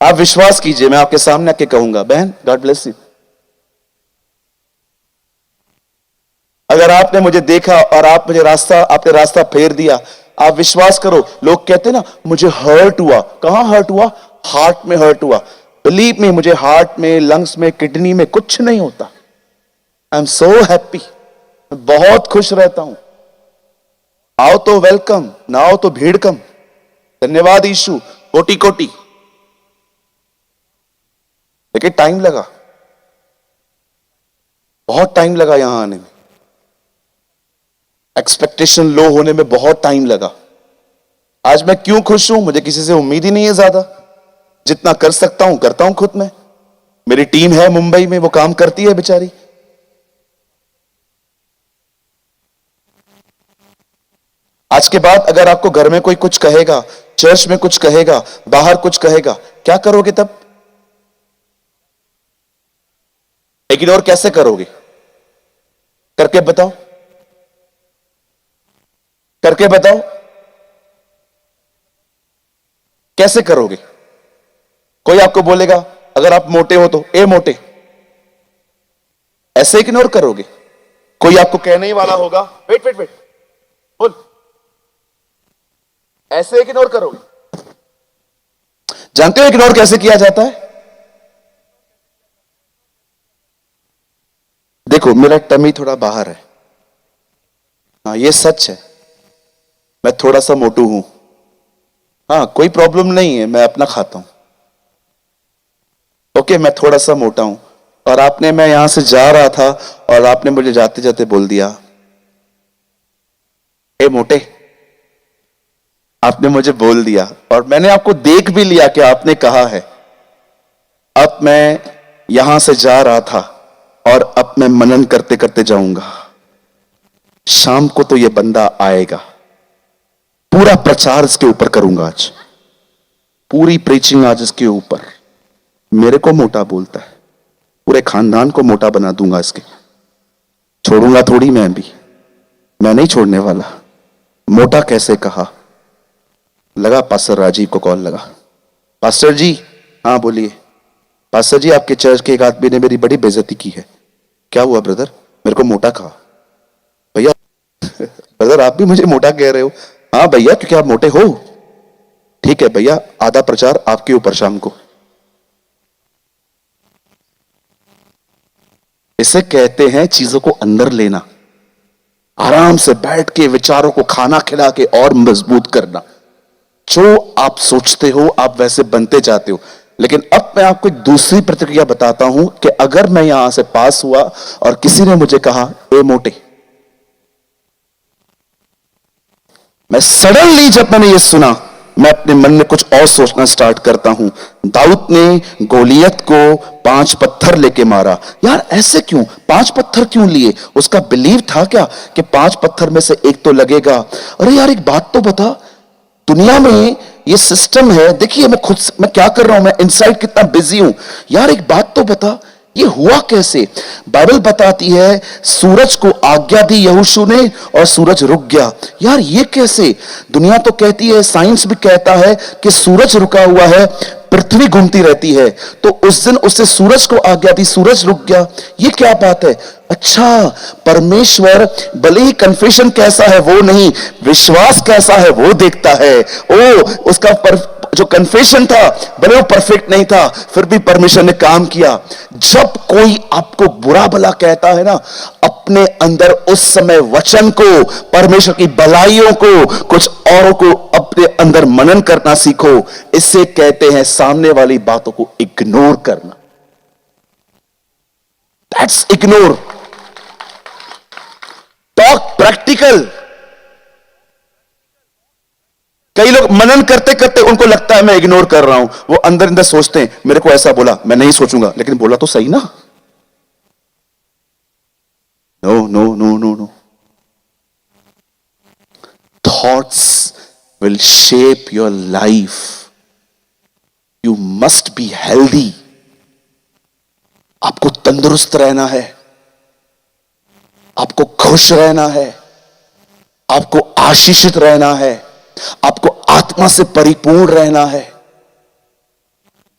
आप विश्वास कीजिए, मैं आपके सामने आके कहूंगा, बहन गॉड ब्लेस यू। अगर आपने मुझे देखा और आपने रास्ता फेर दिया, आप विश्वास करो, लोग कहते ना मुझे हर्ट हुआ। कहां हर्ट हुआ? हार्ट में हर्ट हुआ। बिलीव मी, मुझे हार्ट में, लंग्स में, किडनी में कुछ नहीं होता। I am so happy. मैं बहुत खुश रहता हूं। आओ तो वेलकम, ना आओ तो भीड़ कम। धन्यवाद यीशु, कोटि कोटि। लेकिन टाइम लगा, बहुत टाइम लगा यहां आने में। एक्सपेक्टेशन लो होने में बहुत टाइम लगा। आज मैं क्यों खुश हूं? मुझे किसी से उम्मीद ही नहीं है ज्यादा। जितना कर सकता हूं करता हूं खुद में। मेरी टीम है मुंबई में, वो काम करती है बेचारी। आज के बाद अगर आपको घर में कोई कुछ कहेगा, चर्च में कुछ कहेगा, बाहर कुछ कहेगा, क्या करोगे तब? इग्नोर कैसे करोगे? करके बताओ, करके बताओ, कैसे करोगे? कोई आपको बोलेगा अगर आप मोटे हो तो, ए मोटे, ऐसे इग्नोर करोगे? कोई आपको कहने ही वाला होगा, वेट वेट वेट, बोल, ऐसे इग्नोर करोगे? जानते हो इग्नोर कैसे किया जाता है? देखो, मेरा टमी थोड़ा बाहर है, हाँ ये सच है। मैं थोड़ा सा मोटू हूं, हाँ कोई प्रॉब्लम नहीं है, मैं अपना खाता हूं। ओके, मैं थोड़ा सा मोटा हूं। और आपने, मैं यहां से जा रहा था और आपने मुझे जाते जाते बोल दिया, ए मोटे। आपने मुझे बोल दिया और मैंने आपको देख भी लिया कि आपने कहा है। अब मैं यहां से जा रहा था और अब मैं मनन करते करते जाऊंगा। शाम को तो ये बंदा आएगा, पूरा प्रचार इसके ऊपर करूंगा आज, पूरी प्रीचिंग आज इसके ऊपर। मेरे को मोटा बोलता है, पूरे खानदान को मोटा बना दूंगा इसके। छोड़ूंगा थोड़ी मैं भी, मैं नहीं छोड़ने वाला। मोटा कैसे कहा? लगा पास्टर राजीव को कॉल लगा, पास्टर जी, हाँ बोलिए। पास्टर जी, आपके चर्च के एक आदमी ने मेरी बड़ी बेइज्जती की है। क्या हुआ ब्रदर? मेरे को मोटा कहा। भैया ब्रदर आप भी मुझे मोटा कह रहे हो? हाँ भैया, क्योंकि आप मोटे हो। ठीक है भैया, आधा प्रचार आपके ऊपर शाम को। इसे कहते हैं चीजों को अंदर लेना, आराम से बैठ के विचारों को खाना खिला के और मजबूत करना। जो आप सोचते हो आप वैसे बनते जाते हो। लेकिन अब मैं आपको एक दूसरी प्रतिक्रिया बताता हूं कि अगर मैं यहां से पास हुआ और किसी ने मुझे कहा ए मोटे, मैं सडनली जब मैंने ये सुना, मैं अपने मन में कुछ और सोचना स्टार्ट करता हूं। दाऊद ने गोलियत को 5 पत्थर लेके मारा। यार ऐसे क्यों 5 पत्थर क्यों लिए? उसका बिलीव था क्या कि 5 पत्थर में से एक तो लगेगा? अरे यार एक बात तो बता, दुनिया में ये सिस्टम है। देखिए मैं क्या कर रहा हूं, मैं इनसाइड कितना बिजी हूं। यार एक बात तो बता, ये हुआ कैसे? बाइबल बताती है सूरज को आज्ञा दी यहोशू ने और सूरज रुक गया। यार ये कैसे? दुनिया तो कहती है, साइंस भी कहता है कि सूरज रुका हुआ है, पृथ्वी घूमती रहती है। तो उस दिन उससे सूरज को आज्ञा दी, सूरज रुक गया। ये क्या बात है? अच्छा, परमेश्वर भले ही कन्फेशन कैसा है वो नहीं, विश्वास कैसा है वो देखता है। ओ उसका जो कन्फेशन था भले वो परफेक्ट नहीं था, फिर भी परमेश्वर ने काम किया। जब कोई आपको बुरा भला कहता है ना, अपने अंदर उस समय वचन को, परमेश्वर की भलाइयों को, कुछ औरों को अपने अंदर मनन करना सीखो। इससे कहते हैं सामने वाली बातों को इग्नोर करना। That's ignore. Talk practical. कई लोग मनन करते करते उनको लगता है मैं इग्नोर कर रहा हूं, वो अंदर अंदर सोचते हैं मेरे को ऐसा बोला, मैं नहीं सोचूंगा। लेकिन बोला तो सही ना। No no no no no. Thoughts will shape your life. You must be healthy. आपको तंदुरुस्त रहना है, आपको खुश रहना है, आपको आशीषित रहना है, आपको आत्मा से परिपूर्ण रहना है।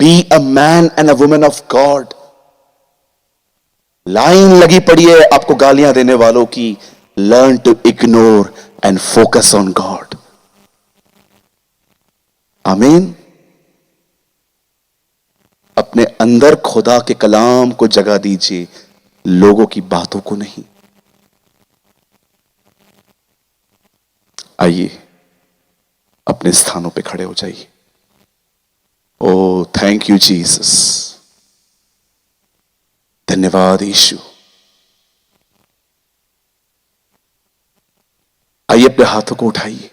Be a man and a woman of God. Line लगी पड़ी है आपको गालियां देने वालों की। Learn to ignore and focus on God. आमीन। अपने अंदर खुदा के कलाम को जगह दीजिए, लोगों की बातों को नहीं। आइए अपने स्थानों पे खड़े हो जाइए। ओ थैंक यू जीसस। धन्यवाद यीशु। आइए अपने हाथों को उठाइए।